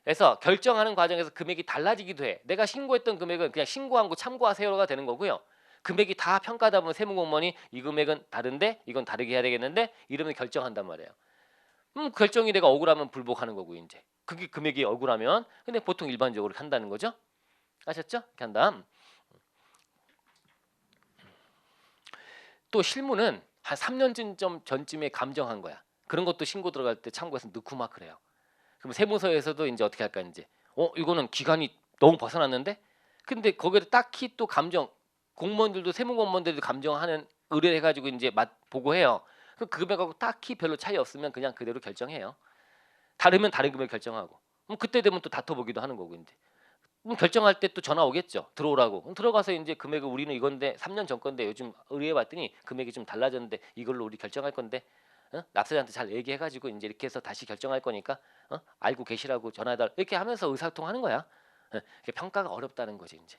그래서 결정하는 과정에서 금액이 달라지기도 해. 내가 신고했던 금액은 그냥 신고한 거 참고하세요가 되는 거고요. 금액이 다 평가다 보면 세무공무원이 이 금액은 다른데 이건 다르게 해야 되겠는데 이러면 결정한단 말이에요. 결정이 내가 억울하면 불복하는 거고 이제 그게 금액이 억울하면 근데 보통 일반적으로 한다는 거죠. 아셨죠? 이렇게 한다. 또 실무는 한 3년 전쯤에 감정한 거야. 그런 것도 신고 들어갈 때 참고해서 넣고 막 그래요. 그럼 세무서에서도 이제 어떻게 할까 이제 이거는 기간이 너무 벗어났는데 근데 거기를 딱히 또 공무원들도 세무공무원들도 감정하는 의뢰를 해가지고 이제 보고해요. 그 금액하고 딱히 별로 차이 없으면 그냥 그대로 결정해요. 다르면 다른 금액 결정하고. 그때 되면 또 다퉈보기도 하는 거고 이제. 결정할 때 또 전화 오겠죠. 들어오라고. 들어가서 이제 금액을 우리는 이건데 3년 전 건데 요즘 의뢰해봤더니 금액이 좀 달라졌는데 이걸로 우리 결정할 건데 납세자한테 잘 얘기해가지고 이제 이렇게 해서 다시 결정할 거니까 알고 계시라고 전화해달라 이렇게 하면서 의사소통하는 거야. 평가가 어렵다는 거지 이제.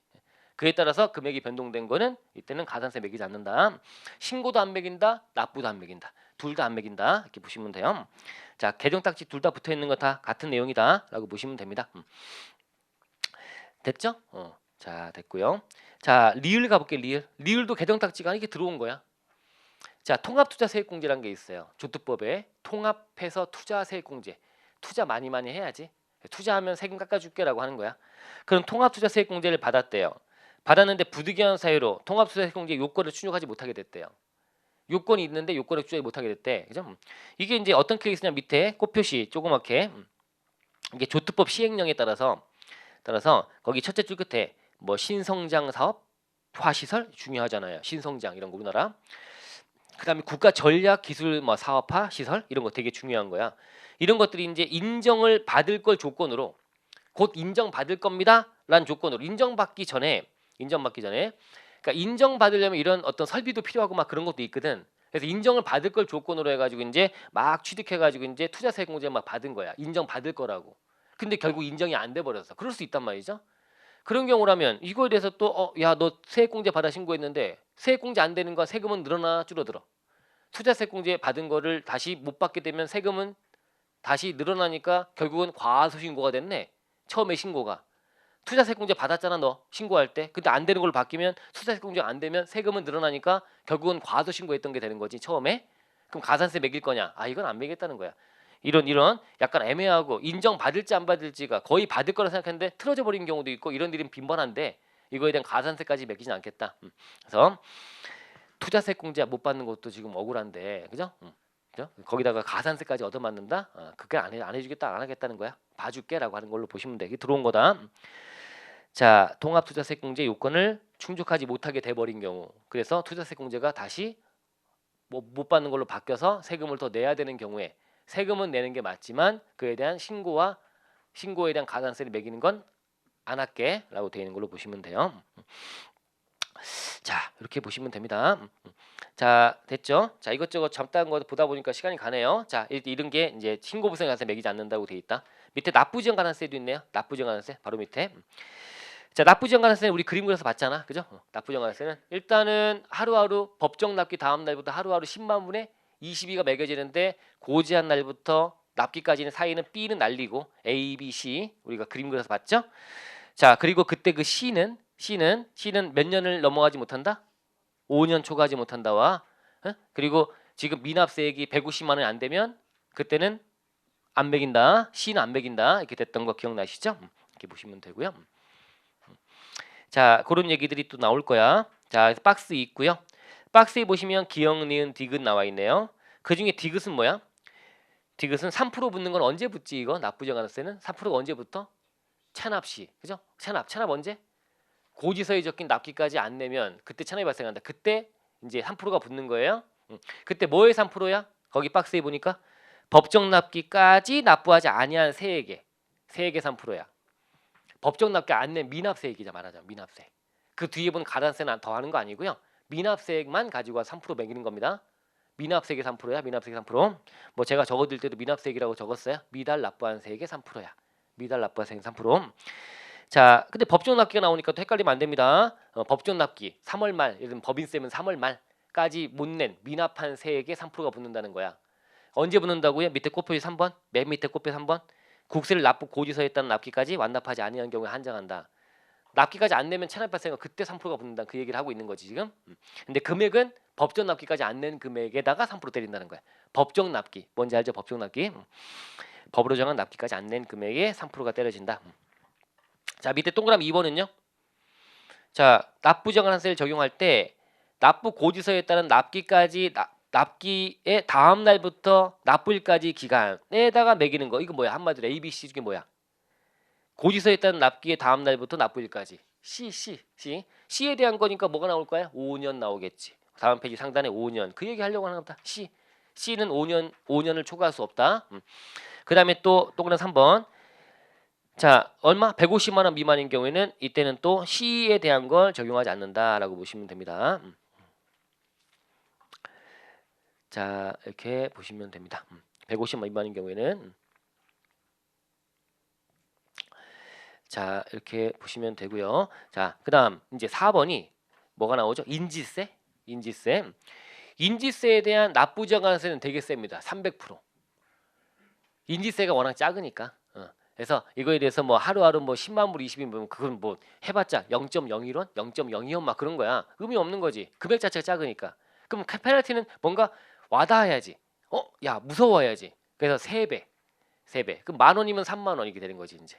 그에 따라서 금액이 변동된 거는 이때는 가산세 매기지 않는다. 신고도 안 매긴다. 납부도 안 매긴다. 둘 다 안 매긴다. 이렇게 보시면 돼요. 자, 계정 딱지 둘 다 붙어 있는 거 다 같은 내용이다라고 보시면 됩니다. 됐죠? 자, 됐고요. 자, 리을 가볼게. 리을도 계정 딱지가 이렇게 들어온 거야. 자, 통합투자세액공제라는 게 있어요. 조특법에 통합해서 투자세액공제. 투자 많이 해야지. 투자하면 세금 깎아줄게라고 하는 거야. 그럼 통합투자세액공제를 받았대요. 받았는데 부득이한 사유로 통합투자세액공제 요건을 충족하지 못하게 됐대요. 요건이 있는데 요건을 충족하지 못하게 됐대. 그죠? 이게 이제 어떤 케이스냐 밑에 꽃표시 조그맣게 이게 조특법 시행령에 따라서 거기 첫째 줄 끝에 뭐 신성장 사업, 화시설 중요하잖아요. 신성장 이런 거 우리나라. 그다음에 국가 전략 기술 뭐 사업화 시설 이런 거 되게 중요한 거야. 이런 것들이 이제 인정을 받을 걸 조건으로 곧 인정받을 겁니다라는 조건으로 인정받기 전에 그러니까 인정받으려면 이런 어떤 설비도 필요하고 막 그런 것도 있거든. 그래서 인정을 받을 걸 조건으로 해가지고 이제 막 취득해가지고 이제 투자세공제 막 받은 거야. 인정받을 거라고. 근데 결국 인정이 안 돼 버렸어. 그럴 수 있단 말이죠. 그런 경우라면 이거에 대해서 또 야 너 세액공제 받아 신고했는데 세액공제 안 되는 거 세금은 늘어나 줄어들어. 투자세액공제 받은 거를 다시 못 받게 되면 세금은 다시 늘어나니까 결국은 과소 신고가 됐네. 처음에 신고가 투자세액공제 받았잖아 너 신고할 때. 근데 안 되는 걸로 바뀌면 투자세액공제가 안 되면 세금은 늘어나니까 결국은 과소 신고했던 게 되는 거지 처음에. 그럼 가산세 매길 거냐? 아 이건 안 매겠다는 거야. 이런 약간 애매하고 인정받을지 안 받을지가 거의 받을 거라 생각했는데 틀어져 버린 경우도 있고 이런 일은 빈번한데 이거에 대한 가산세까지 매기진 않겠다. 그래서 투자세공제 못 받는 것도 지금 억울한데 그죠? 그죠? 거기다가 가산세까지 얻어맞는다? 그게 안 해주겠다 안 하겠다는 거야. 봐줄게라고 하는 걸로 보시면 돼. 이게 들어온 거다. 자, 통합투자세공제 요건을 충족하지 못하게 돼버린 경우, 그래서 투자세공제가 다시 못 받는 걸로 바뀌어서 세금을 더 내야 되는 경우에 세금은 내는 게 맞지만 그에 대한 신고에 대한 가산세를 매기는 건 안 할게라고 되어 있는 걸로 보시면 돼요. 자, 이렇게 보시면 됩니다. 자, 됐죠? 자, 이것저것 잡다한 거 보다 보니까 시간이 가네요. 자, 이런 게 이제 신고부생 가산세 매기지 않는다고 되어 있다. 밑에 납부지연 가산세도 있네요. 납부지연 가산세 바로 밑에. 자, 납부지연 가산세는 우리 그림 그려서 봤잖아, 그죠? 납부지연 가산세는 일단은 하루하루 법정 납기 다음 날부터 하루하루 10만 분의 22가 매겨지는데 고지한 날부터 납기까지는 사이는 B는 날리고 A, B, C 우리가 그림 그려서 봤죠? 자, 그리고 그때 그 C는 몇 년을 넘어가지 못한다? 5년 초과하지 못한다와 그리고 지금 미납세액이 150만 원이 안 되면 그때는 안 매긴다. C는 안 매긴다. 이렇게 됐던 거 기억나시죠? 이렇게 보시면 되고요. 자, 그런 얘기들이 또 나올 거야. 자, 박스 있고요. 박스에 보시면 기역, 니은, 디귿 나와 있네요. 그 중에 디귿은 뭐야? 디귿은 3% 붙는 건 언제 붙지 이거? 납부정가세는 3%가 언제 붙어? 찬압시, 그죠? 찬압 언제? 고지서에 적힌 납기까지 안 내면 그때 찬압이 발생한다. 그때 이제 3%가 붙는 거예요. 그때 뭐의 3%야? 거기 박스에 보니까 법정 납기까지 납부하지 아니한 세액의 3%야. 법정 납기 안 낸 미납세액이자 말하자면 미납세액. 그 뒤에 본 가산세는 더 하는 거 아니고요. 미납세액만 가지고 3% 매기는 겁니다. 미납세액이 3%야. 미납세액 3%. 뭐 제가 적어드릴 때도 미납세액이라고 적었어요. 미달 납부한 세액의 3%야. 미달 납부한 세액 3%. 자, 근데 법정 납기가 나오니까 또 헷갈리면 안 됩니다. 법정 납기 3월 말, 예를 들면 법인세면 3월 말까지 못 낸 미납한 세액의 3%가 붙는다는 거야. 언제 붙는다고요? 밑에 곱표지 3번, 맨 밑에 곱표 3번. 국세를 납부 고지서에 따른 납기까지 완납하지 아니한 경우에 한정한다. 납기까지 안 내면 체납 발생은 그때 3%가 붙는다. 그 얘기를 하고 있는 거지 지금. 근데 금액은 법정 납기까지 안 낸 금액에다가 3% 때린다는 거야. 법정 납기 뭔지 알죠? 법정 납기. 법으로 정한 납기까지 안 낸 금액에 3%가 때려진다. 자, 밑에 동그라미 2번은요. 자, 납부정한세를 적용할 때 납부 고지서에 따른 납기의 다음 날부터 납부일까지 기간에다가 매기는 거. 이거 뭐야? 한마디로 A, B, C 중에 뭐야? 고지서에 따른 납기의 다음 날부터 납부일까지. C에 대한 거니까 뭐가 나올 거야? 5년 나오겠지. 다음 페이지 상단에 5년. 그 얘기 하려고 하는 거다. C는 5년을 초과할 수 없다. 그다음에 또 그런 3번. 자, 얼마? 150만 원 미만인 경우에는 이때는 또 C에 대한 걸 적용하지 않는다라고 보시면 됩니다. 자, 이렇게 보시면 됩니다. 150만 미만인 경우에는 자, 이렇게 보시면 되고요. 자, 그다음 이제 4번이 뭐가 나오죠? 인지세에 대한 납부정한세는 되게 셉니다. 300%. 인지세가 워낙 작으니까. 그래서 이거에 대해서 뭐 하루하루 뭐 10만 불, 20인 그건 뭐 해봤자 0.01원, 0.02원 막 그런 거야. 의미 없는 거지. 금액 자체가 작으니까. 그럼 페널티는 뭔가 와닿아야지. 야 무서워야지. 그래서 3배, 3배. 그럼 10,000원이면 30,000원 이게 되는 거지 이제.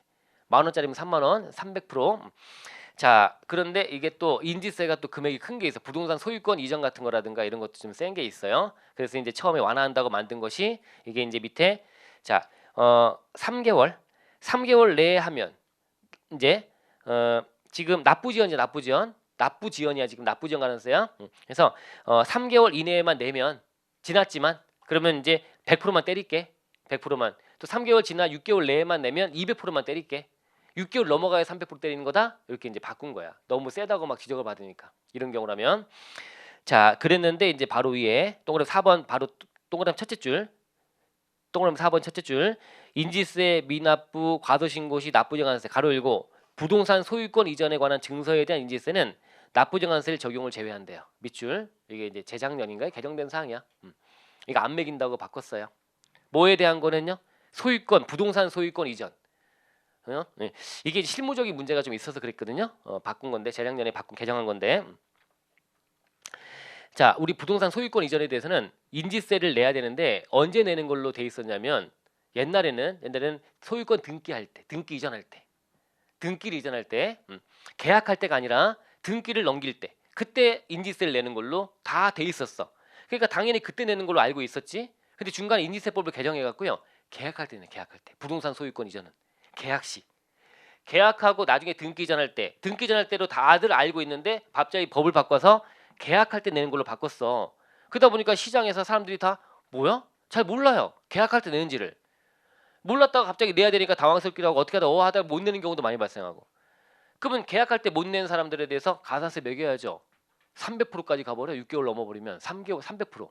10,000원짜리면 30,000원, 300%. 자, 그런데 이게 또 인지세가 또 금액이 큰 게 있어. 부동산 소유권 이전 같은 거라든가 이런 것도 좀 센 게 있어요. 그래서 이제 처음에 완화한다고 만든 것이 이게 이제 밑에 자, 3개월 내에 하면 이제 지금 납부지연이야, 납부지연이야 지금 납부지연 가능세야. 그래서 3개월 이내에만 내면 지났지만 그러면 이제 100%만 때릴게. 100%만. 또 3개월 지나 6개월 내에만 내면 200%만 때릴게. 6개월 넘어가야 300% 때리는 거다. 이렇게 이제 바꾼 거야. 너무 세다고 막 지적을 받으니까. 이런 경우라면 자, 그랬는데 이제 바로 위에 동그라미 4번 바로 동그라미 첫째 줄. 동그라미 4번 첫째 줄. 인지세 미납부 과도신고 시 납부정한세 가로 열고 부동산 소유권 이전에 관한 증서에 대한 인지세는 납부정한세를 적용을 제외한대요. 밑줄. 이게 이제 재작년인가요? 개정된 사항이야. 이거 안 매긴다고 바꿨어요. 뭐에 대한 거는요? 소유권, 부동산 소유권 이전. 네. 이게 실무적인 문제가 좀 있어서 그랬거든요. 바꾼 건데 재작년에 개정한 건데. 자, 우리 부동산 소유권 이전에 대해서는 인지세를 내야 되는데 언제 내는 걸로 돼 있었냐면 옛날에는 소유권 등기할 때, 등기를 이전할 때, 계약할 때가 아니라 등기를 넘길 때, 그때 인지세를 내는 걸로 다 돼 있었어. 그러니까 당연히 그때 내는 걸로 알고 있었지. 근데 중간에 인지세법을 개정해 갖고요. 계약할 때는 계약할 때, 부동산 소유권 이전은 계약 시. 계약하고 나중에 등기 이전할 때, 등기 이전할 때로 다들 알고 있는데 갑자기 법을 바꿔서 계약할 때 내는 걸로 바꿨어. 그러다 보니까 시장에서 사람들이 다 뭐야? 잘 몰라요. 계약할 때 내는지를. 몰랐다가 갑자기 내야 되니까 당황스럽기도 하고 어떻게 하다 못 내는 경우도 많이 발생하고. 그러면 계약할 때 못 내는 사람들에 대해서 가산세 매겨야죠. 300%까지 가버려. 6개월 넘어버리면 3개월 300%.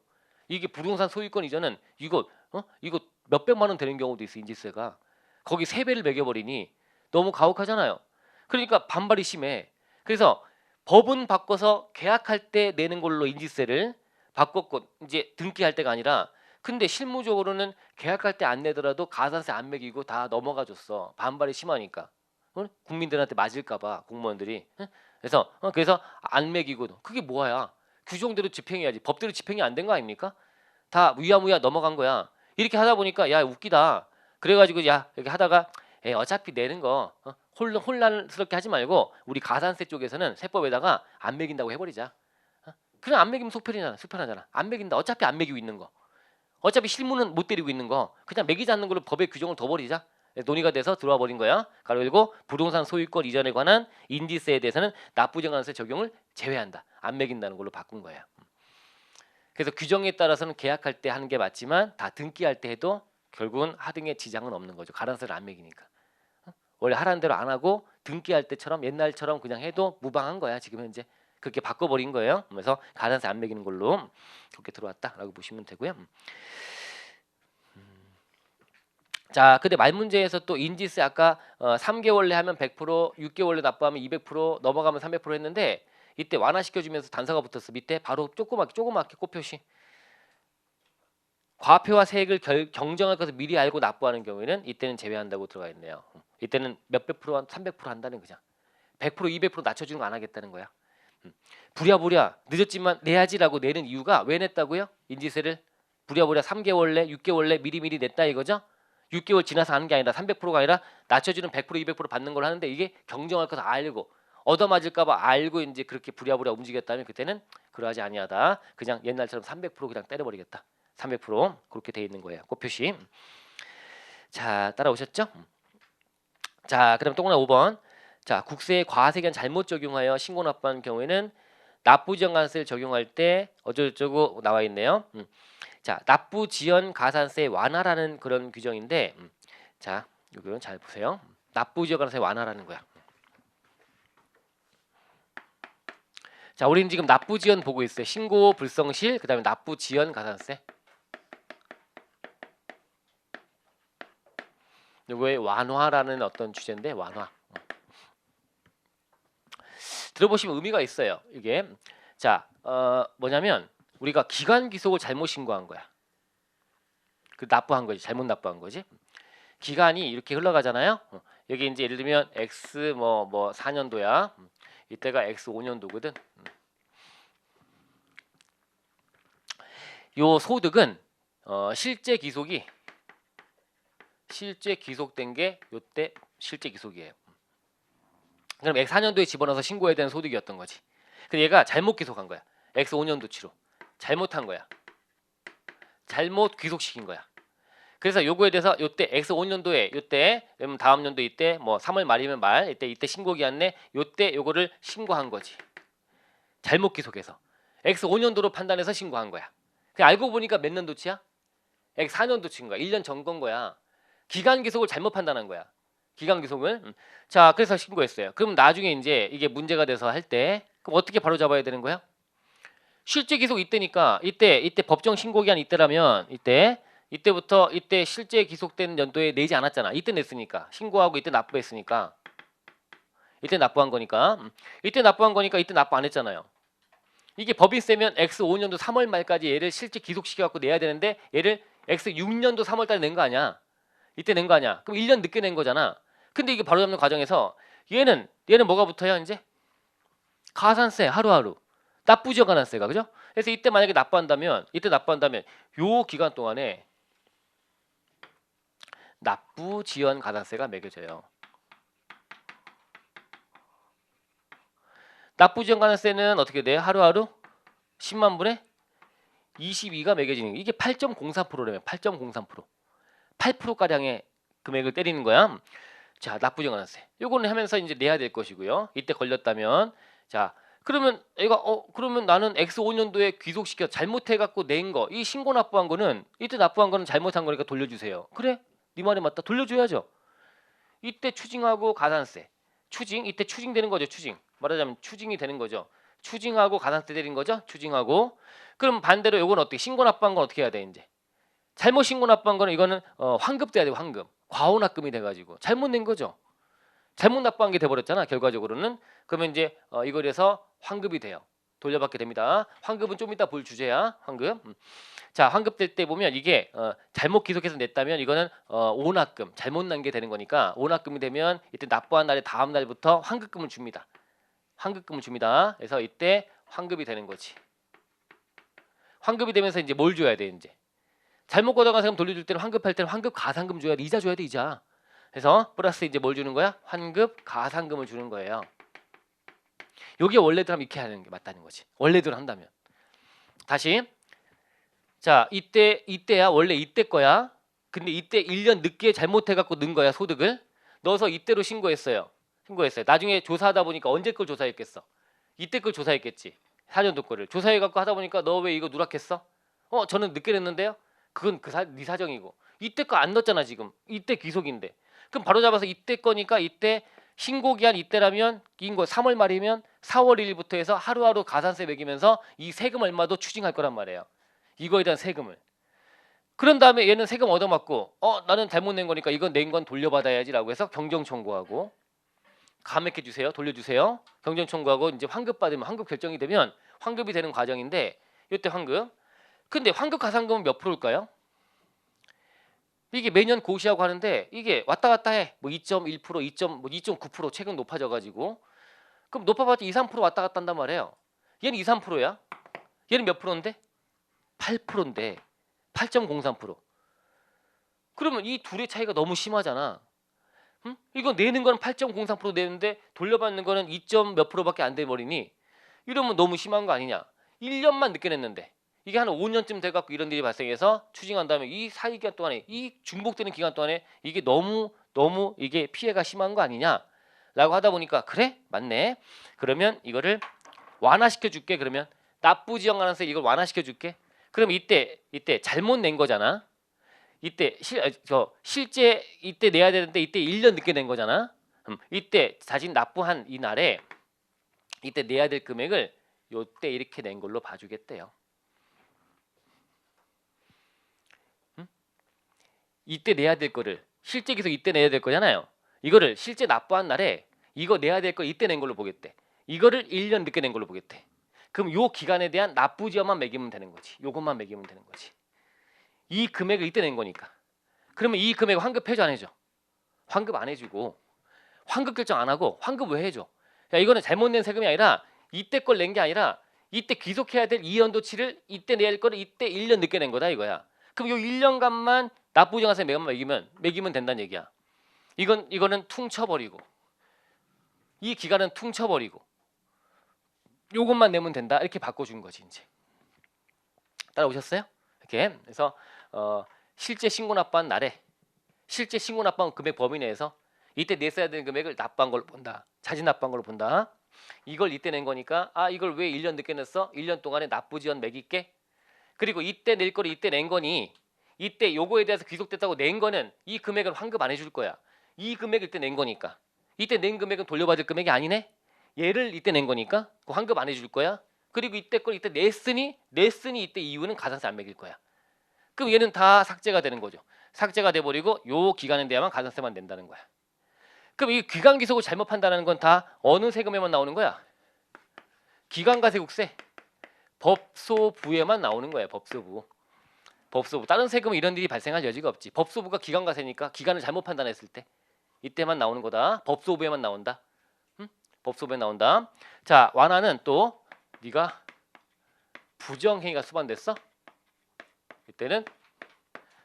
이게 부동산 소유권 이전은 이거 몇백만 원 되는 경우도 있어. 인지세가. 거기 3배를 매겨버리니 너무 가혹하잖아요. 그러니까 반발이 심해. 그래서 법은 바꿔서 계약할 때 내는 걸로 인지세를 바꿨고 이제 등기할 때가 아니라 근데 실무적으로는 계약할 때 안 내더라도 가산세 안 매기고 다 넘어가 줬어. 반발이 심하니까. 국민들한테 맞을까봐 공무원들이. 그래서 안 매기고 그게 뭐야? 규정대로 집행해야지. 법대로 집행이 안 된 거 아닙니까? 다 무야무야 넘어간 거야. 이렇게 하다 보니까 야 웃기다. 그래가지고 야 이렇게 하다가 어차피 내는 거 혼란스럽게 하지 말고 우리 가산세 쪽에서는 세법에다가 안 매긴다고 해버리자. 그냥 안 매기면 속편하잖아. 안 매긴다. 어차피 안 매기고 있는 거. 어차피 실무는 못 때리고 있는 거. 그냥 매기지 않는 걸로 법의 규정을 둬버리자. 논의가 돼서 들어와 버린 거야. 가로 열고 부동산 소유권 이전에 관한 인지세에 대해서는 납부정한세 적용을 제외한다. 안 매긴다는 걸로 바꾼 거야. 그래서 규정에 따라서는 계약할 때 하는 게 맞지만 다 등기할 때 해도 결국은 하등의 지장은 없는 거죠. 가산세를 안 매기니까. 원래 하라는 대로 안 하고 등기할 때처럼 옛날처럼 그냥 해도 무방한 거야. 지금 현재 그렇게 바꿔버린 거예요. 그래서 가산세 안 매기는 걸로 그렇게 들어왔다라고 보시면 되고요. 자, 근데 말 문제에서 또 인지세 아까 3개월 내 하면 100%, 6개월 내 납부하면 200%, 넘어가면 300% 했는데 이때 완화시켜주면서 단서가 붙었어. 밑에 바로 조그맣게 꽃표시. 과표와 세액을 경정할 것을 미리 알고 납부하는 경우에는 이때는 제외한다고 들어가 있네요. 이때는 몇백 프로, 300% 한다는 거죠. 100%, 200% 낮춰주는 거 안 하겠다는 거야. 부랴부랴 늦었지만 내야지라고 내는 이유가 왜 냈다고요? 인지세를 부랴부랴 3개월 내, 6개월 내 미리미리 냈다 이거죠? 6개월 지나서 하는 게 아니라 300%가 아니라 낮춰주는 100%, 200% 받는 걸 하는데 이게 경정할 것을 알고 얻어맞을까봐 알고 이제 그렇게 부랴부랴 움직였다면 그때는 그러하지 아니하다. 그냥 옛날처럼 300% 그냥 때려버리겠다. 300% 그렇게 돼 있는 거예요. 꽃표시. 자, 따라오셨죠? 자, 그럼 동그라미 5번. 자, 국세의 과세견 잘못 적용하여 신고 납부한 경우에는 납부지연가산세를 적용할 때 어쩌고저쩌고 나와 있네요. 자, 납부지연 가산세 완화라는 그런 규정인데, 자, 이거는 잘 보세요. 납부지연 가산세 완화라는 거야. 자, 우리는 지금 납부지연 보고 있어요. 신고 불성실, 그다음에 납부지연 가산세. 이거의 완화라는 어떤 주제인데 완화. 들어보시면 의미가 있어요. 이게 자 뭐냐면 우리가 기간 귀속을 잘못 신고한 거야. 그 납부한 거지. 잘못 납부한 거지. 기간이 이렇게 흘러가잖아요. 여기 이제 예를 들면 X 뭐 4년도야. 이때가 X 5년도거든. 요 소득은 실제 귀속된 게 요때 실제 귀속이에요. 그럼 X4년도에 집어넣어서 신고해야 되는 소득이었던 거지. 근데 얘가 잘못 귀속한 거야. X5년도치로 잘못한 거야. 잘못 귀속시킨 거야. 그래서 요거에 대해서 요때 X5년도에 요때 다음 연도 이때 뭐 3월 말이면 말 이때 신고기한 내 요때 요거를 신고한 거지. 잘못 귀속해서 X5년도로 판단해서 신고한 거야. 그냥 알고 보니까 몇 년도치야? X4년도치인 거야. 1년 전 건 거야. 기간 귀속을 잘못 판단한 거야. 기간 귀속을. 자, 그래서 신고했어요. 그럼 나중에 이제 이게 문제가 돼서 할 때 그럼 어떻게 바로 잡아야 되는 거야? 실제 귀속 이때니까 이때 법정 신고 기한 이때라면 이때부터 이때 실제 귀속된 연도에 내지 않았잖아. 이때 냈으니까 신고하고 이때 납부했으니까 이때 납부한 거니까 이때 납부한 거니까 이때 납부 안 했잖아요. 이게 법인세면 X5년도 3월 말까지 얘를 실제 귀속시켜 갖고 내야 되는데 얘를 X6년도 3월 달에 낸 거 아니야. 이때 낸 거 아니야. 그럼 1년 늦게 낸 거잖아. 근데 이게 바로 잡는 과정에서 얘는 뭐가 붙어요 이제? 가산세 하루하루. 납부지역 가산세가 그죠? 그래서 이때 만약에 납부한다면 요 기간 동안에 납부지연 가산세가 매겨져요. 납부지연 가산세는 어떻게 돼요? 하루하루 10만 분의 22가 매겨지는 게 이게 8.03%라면 8.03% 8%가량의 금액을 때리는 거야. 자, 납부지연 가산세. 요거는 하면서 이제 내야 될 것이고요. 이때 걸렸다면 자, 그러면 얘가 그러면 나는 X5년도에 귀속시켜 잘못해 갖고 낸 거, 이 신고 납부한 거는 이때 납부한 거는 잘못한 거니까 돌려주세요. 그래? 네 말이 맞다. 돌려줘야죠. 이때 추징하고 가산세. 이때 추징되는 거죠. 말하자면 추징이 되는 거죠. 추징하고 가산세 때린 거죠. 추징하고. 그럼 반대로 요건 어떻게? 신고 납부한 건 어떻게 해야 돼 이제? 잘못 신고 납부한 거는 이거는 환급돼야 돼요. 환급. 과오납금이 돼가지고 잘못 낸 거죠. 잘못 납부한 게 돼버렸잖아. 결과적으로는. 그러면 이제 이거에서 환급이 돼요. 돌려받게 됩니다. 환급은 좀 이따 볼 주제야. 환급. 자, 환급 될 때 보면 이게 잘못 귀속해서 냈다면 이거는 오납금, 잘못 난 게 되는 거니까 오납금이 되면 이때 납부한 날의 다음 날부터 환급금을 줍니다. 환급금을 줍니다. 그래서 이때 환급이 되는 거지. 환급이 되면서 이제 뭘 줘야 돼 이제? 잘못 걷어간 세금 돌려줄 때는 환급할 때는 환급 가산금 줘야 돼. 이자 줘야 돼. 이자. 그래서 플러스 이제 뭘 주는 거야? 환급 가산금을 주는 거예요. 요게 원래대로 하면 이렇게 하는 게 맞다는 거지. 원래대로 한다면. 다시. 자, 이때야 원래 이때 거야. 근데 이때 1년 늦게 잘못해 갖고 넣은 거야, 소득을. 넣어서 이때로 신고했어요. 나중에 조사하다 보니까 언제 걸 조사했겠어? 이때 걸 조사했겠지. 4년도 거를. 조사해 갖고 하다 보니까 너 왜 이거 누락했어? 저는 늦게 냈는데요. 그건 네 사정이고. 이때 거 안 넣었잖아, 지금. 이때 귀속인데. 그럼 바로 잡아서 이때 거니까 이때 신고기한 이때라면 인거 3월 말이면 4월 1일부터 해서 하루하루 가산세 매기면서 이 세금 얼마도 추징할 거란 말이에요. 이거에 대한 세금을. 그런 다음에 얘는 세금 얻어맞고 나는 잘못 낸 거니까 이건 낸 건 돌려받아야지라고 해서 경정 청구하고 감액해 주세요. 돌려주세요. 경정 청구하고 이제 환급 받으면 환급 결정이 되면 환급이 되는 과정인데 이때 환급. 근데 환급 가산금은 몇 프로일까요? 이게 매년 고시하고 하는데 이게 왔다 갔다 해. 뭐 2.1%, 2.9% 최근 높아져 가지고 그럼 높아봤자 2, 3% 왔다 갔다 한단 말이에요. 얘는 2, 3%야. 얘는 몇 프로인데? 8%인데 8.03%. 그러면 이 둘의 차이가 너무 심하잖아. 응? 이거 내는 거는 8.03% 내는데 돌려받는 거는 2. 몇 프로밖에 안 돼 버리니 이러면 너무 심한 거 아니냐. 1년만 늦게 냈는데 이게 한 5년쯤 돼갖고 이런 일이 발생해서 추징한 다음에 이 사이 기간 동안에 이 중복되는 기간 동안에 이게 너무 이게 피해가 심한 거 아니냐라고 하다 보니까 그래 맞네. 그러면 이거를 완화시켜 줄게. 그러면 납부지연가산세 이걸 완화시켜 줄게. 그럼 이때 잘못 낸 거잖아. 이때 실제 이때 내야 되는데 이때 1년 늦게 낸 거잖아. 이때 자신 납부한 이 날에 이때 내야 될 금액을 요때 이렇게 낸 걸로 봐주겠대요. 이때 내야 될 거를 실제 기속 이때 내야 될 거잖아요. 이거를 실제 납부한 날에 이거 내야 될 거 이때 낸 걸로 보겠대. 이거를 1년 늦게 낸 걸로 보겠대. 그럼 요 기간에 대한 납부지연만 매기면 되는 거지. 요것만 매기면 되는 거지. 이 금액을 이때 낸 거니까. 그러면 이 금액 환급 해줘 안 해줘? 환급 안 해주고 환급 결정 안 하고 환급 왜 해줘? 야 이거는 잘못 낸 세금이 아니라 이때 걸 낸 게 아니라 이때 귀속해야 될 이연도치를 이때 내야 할 거를 이때 1년 늦게 낸 거다 이거야. 그럼 요 1년간만 납부정한세 매기면 된다는 얘기야. 이거는 퉁쳐버리고 이 기간은 퉁쳐버리고 요것만 내면 된다 이렇게 바꿔준 거지 이제. 따라오셨어요? 이렇게. 그래서 실제 신고 납부한 날에 실제 신고 납부한 금액 범위 내에서 이때 냈어야 되는 금액을 납부한 걸로 본다. 자진 납부한 걸로 본다. 이걸 이때 낸 거니까 이걸 왜 1년 늦게 냈어? 1년 동안에 납부지연 매길게. 그리고 이때 낼 거를 이때 낸 거니 이때 요거에 대해서 귀속됐다고 낸 거는 이 금액은 환급 안 해줄 거야. 이 금액을 이때 낸 거니까. 이때 낸 금액은 돌려받을 금액이 아니네. 얘를 이때 낸 거니까 그 환급 안 해줄 거야. 그리고 이때 걸 이때 냈으니 이때 이유는 가산세 안 매길 거야. 그럼 얘는 다 삭제가 되는 거죠. 삭제가 돼버리고 요 기간에 대해만 가산세만 낸다는 거야. 그럼 이 기간 귀속을 잘못 판단하는 건 다 어느 세금에만 나오는 거야? 기간과세국세 법소부에만 나오는 거야. 법소부. 다른 세금은 이런 일이 발생할 여지가 없지. 법소부가 기간과세니까 기간을 잘못 판단했을 때 이때만 나오는 거다. 법소부에만 나온다. 법소부에 나온다. 자, 완화는 또 네가 부정행위가 수반됐어? 이때는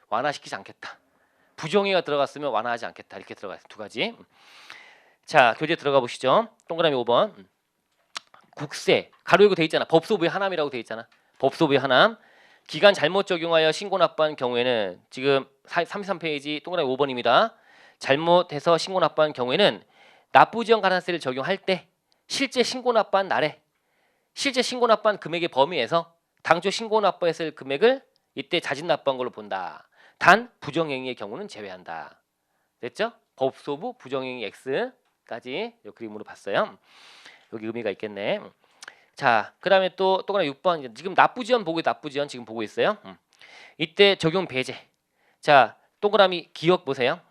완화시키지 않겠다. 부정행위가 들어갔으면 완화하지 않겠다. 이렇게 들어가 있어. 두 가지. 자, 교재 들어가 보시죠. 동그라미 5번. 국세 가로 열고 돼 있잖아. 법소부의 하남이라고 돼 있잖아. 법소부의 하남. 기간 잘못 적용하여 신고 납부한 경우에는 지금 33페이지 동그라미 5번입니다. 잘못해서 신고 납부한 경우에는 납부지연 가산세를 적용할 때 실제 신고 납부한 날에 실제 신고 납부한 금액의 범위에서 당초 신고 납부했을 금액을 이때 자진 납부한 걸로 본다. 단 부정행위의 경우는 제외한다. 됐죠? 법소부 부정행위 X까지 이 그림으로 봤어요. 여기 의미가 있겠네. 자, 그다음에 또 동그라미 6번. 지금 납부지연 지금 보고 있어요. 이때 적용 배제. 자, 동그라미 기억 보세요.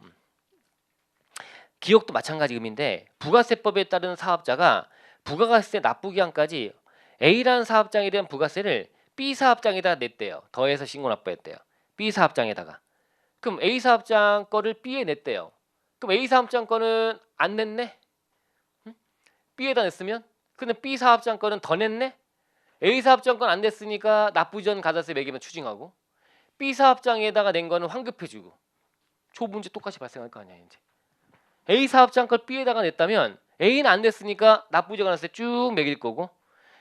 기억도 마찬가지 의미인데 부가세법에 따른 사업자가 부가가세 납부기한까지 A라는 사업장에 대한 부가세를 B 사업장에다 냈대요. 더해서 신고 납부했대요. B 사업장에다가. 그럼 A 사업장 거를 B에 냈대요. 그럼 A 사업장 거는 안 냈네? B에다 냈으면? 근데 B 사업장 거는 더 냈네? A 사업장 건 안 냈으니까 납부전 가산세 매기면 추징하고 B 사업장에다가 낸 거는 환급해주고 조 문제 똑같이 발생할 거 아니야 이제. A 사업장 걸 B에다가 냈다면 A는 안 냈으니까 납부전 가산세 쭉 매길 거고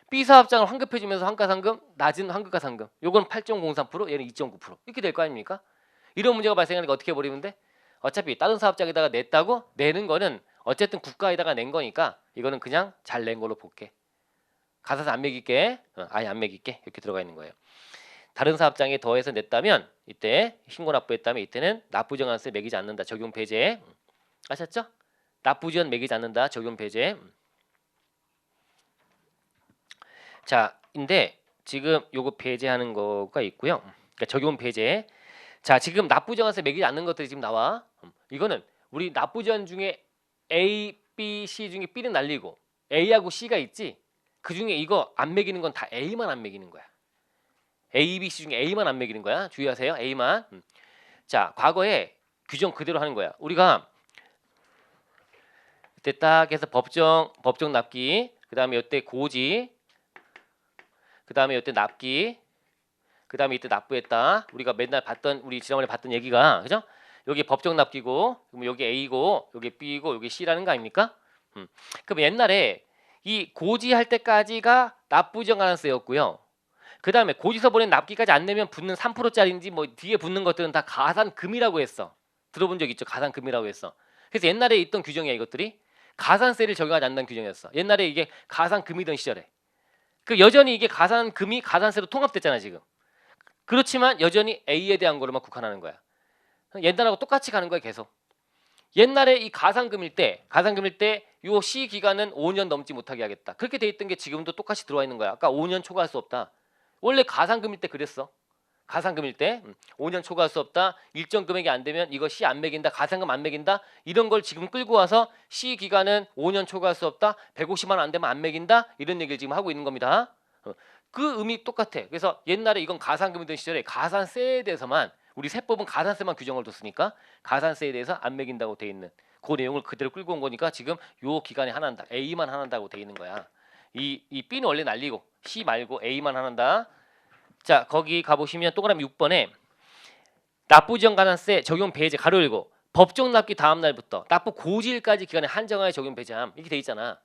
B 사업장을 환급해주면서 환가상금 낮은 환급가상금 요건 8.03% 얘는 2.9% 이렇게 될 거 아닙니까? 이런 문제가 발생하니까 어떻게 해버리면 돼? 어차피 다른 사업장에다가 냈다고 내는 거는 어쨌든 국가에다가 낸 거니까 이거는 그냥 잘 낸 걸로 볼게. 가산세 안 매길게. 아예 안 매길게. 이렇게 들어가 있는 거예요. 다른 사업장에 더해서 냈다면 이때 신고 납부했다면 이때는 납부정한세 매기지 않는다. 적용 배제. 아셨죠? 납부지연 매기지 않는다. 적용 배제. 자, 근데 지금 요거 배제하는 거가 있고요. 그러니까 적용 배제. 자, 지금 납부정한세 매기지 않는 것들이 지금 나와. 이거는 우리 납부지연 중에 A, B, C 중에 B는 날리고 A하고 C가 있지. 그 중에 이거 안 매기는 건 다 A만 안 매기는 거야. A, B, C 중에 A만 안 매기는 거야. 주의하세요. A만. 자, 과거에 규정 그대로 하는 거야. 우리가 이때 딱 해서 법정 납기, 그다음에 이때 고지, 그다음에 이때 납기, 그다음에 이때 납부했다. 우리가 맨날 우리 지난번에 봤던 얘기가 그죠? 여기 법정 납기고, 그럼 여기 A고, 여기 B고, 여기 C라는 거 아닙니까? 그럼 옛날에 이 고지할 때까지가 납부지연 가산세였고요. 그 다음에 고지서 보낸 납기까지 안 내면 붙는 3%짜리인지 뭐 뒤에 붙는 것들은 다 가산금이라고 했어. 들어본 적 있죠? 가산금이라고 했어. 그래서 옛날에 있던 규정이야 이것들이. 가산세를 적용하지 않는 규정이었어. 옛날에 이게 가산금이던 시절에. 그 여전히 이게 가산금이 가산세로 통합됐잖아 지금. 그렇지만 여전히 A에 대한 거로만 국한하는 거야. 옛날하고 똑같이 가는 거야 계속. 옛날에 이 가산금일 때 요 시 기간은 5년 넘지 못하게 하겠다. 그렇게 돼 있던 게 지금도 똑같이 들어와 있는 거야. 아까 5년 초과할 수 없다. 원래 가산금일 때 그랬어. 가산금일 때 5년 초과할 수 없다. 일정 금액이 안 되면 이거 시 안 매긴다. 가산금 안 매긴다. 이런 걸 지금 끌고 와서 시 기간은 5년 초과할 수 없다. 150만 원 안 되면 안 매긴다. 이런 얘기를 지금 하고 있는 겁니다. 그 의미 똑같아. 그래서 옛날에 이건 가산금이던 시절에 가산세에 대해서만 우리 세법은 가산세만 규정을 뒀으니까 가산세에 대해서 안 매긴다고 돼 있는 그 내용을 그대로 끌고 온 거니까 지금 요 기간에 하나한다. A만 하나한다고 돼 있는 거야. 이 B는 원래 날리고 C 말고 A만 한다. 자, 거기 가보시면 동그라미 6번에 납부지원 가산세 적용 배제 가로 열고 법정 납기 다음 날부터 납부 고지일까지 기간에 한정하여 적용 배제함 이렇게 돼 있잖아.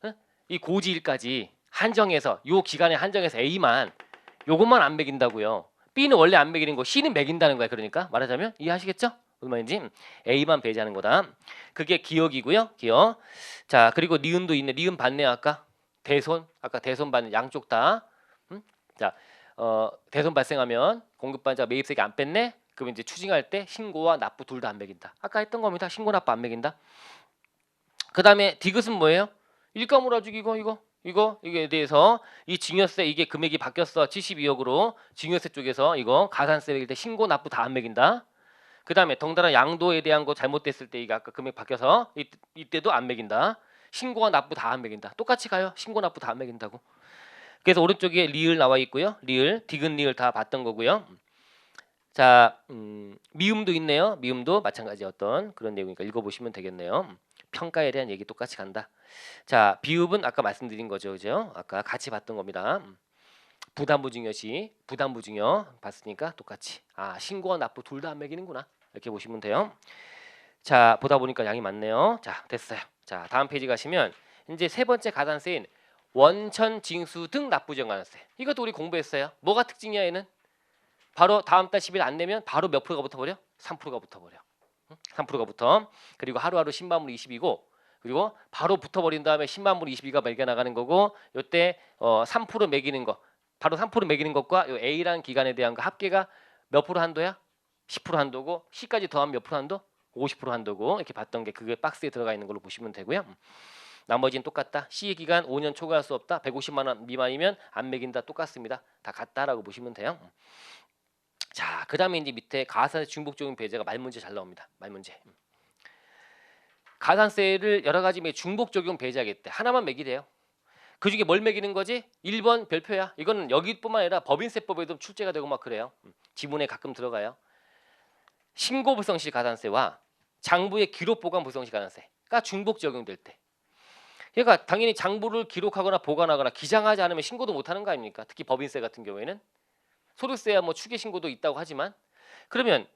응? 이 고지일까지 한정해서 요 기간에 한정해서 A만 요것만 안 매긴다고요. B는 원래 안 매기는 거 C는 매긴다는 거야. 그러니까 말하자면 이해하시겠죠? 무슨 말인지 A만 배제하는 거다. 그게 기억이고요. 기억. 자, 그리고 니은도 있네. 니은 받네 아까. 대손 아까 대손 받는 양쪽 다. 자, 대손 발생하면 공급반자 매입세액 안 뺐네. 그럼 이제 추징할 때 신고와 납부 둘 다 안 매긴다. 아까 했던 겁니다. 신고 납부 안 매긴다. 그 다음에 디귿은 뭐예요? 일감으로주기 이거에 대해서 이 증여세 이게 금액이 바뀌었어. 72억으로 증여세 쪽에서 이거 가산세 매길 때 신고 납부 다 안 매긴다. 그 다음에 덩달아 양도에 대한 거 잘못됐을 때 이게 아까 금액 바뀌어서 이때도 안 매긴다. 신고와 납부 다 안 매긴다. 똑같이 가요. 신고 납부 다 안 매긴다고. 그래서 오른쪽에 리을 나와 있고요. 리을, 디귿 리을 다 봤던 거고요. 자, 미음도 있네요. 미음도 마찬가지 어떤 그런 내용이니까 읽어보시면 되겠네요. 평가에 대한 얘기 똑같이 간다. 자, 비읍은 아까 말씀드린 거죠, 그죠? 아까 같이 봤던 겁니다. 부담부 증여시, 부담부 증여 봤으니까 똑같이. 아, 신고와 납부 둘 다 안 매기는구나. 이렇게 보시면 돼요. 자, 보다 보니까 양이 많네요. 자, 됐어요. 자, 다음 페이지 가시면 이제 세 번째 가산세인 원천 징수 등 납부지원 가산세. 이것도 우리 공부했어요. 뭐가 특징이야 얘는? 바로 다음 달 10일 안 내면 바로 몇 프로가 붙어버려? 3%가 붙어버려. 3%가 붙어. 그리고 하루하루 10만 불 20이고 그리고 바로 붙어버린 다음에 10만 불 22가 매겨나가는 거고 요때 3% 매기는 거 바로 3% 매기는 것과 요 A라는 기간에 대한 거 합계가 몇 프로 한도야? 10% 한도고 C까지 더하면 몇 프로 한도? 50% 한도고 이렇게 봤던 게 그게 박스에 들어가 있는 걸로 보시면 되고요. 나머지는 똑같다. C의 기간 5년 초과할 수 없다. 150만 원 미만이면 안 매긴다. 똑같습니다. 다 같다라고 보시면 돼요. 자, 그 다음에 이제 밑에 가산세 중복적용 배제가 말문제 잘 나옵니다. 말문제. 가산세를 여러 가지 중복 적용 배제하겠대. 하나만 매기래요. 그 중에 뭘 매기는 거지? 1번 별표야. 이거는 여기뿐만 아니라 법인세법에도 출제가 되고 막 그래요. 지문에 가끔 들어가요. 신고 불성시 가산세와 장부의 기록 보관 불성시 가산세가 중복 적용될 때. 그러니까 당연히 장부를 기록하거나 보관하거나 기장하지 않으면 신고도 못하는 거 아닙니까? 특히 법인세 같은 경우에는. 소득세야 뭐 추계 신고도 있다고 하지만 그러면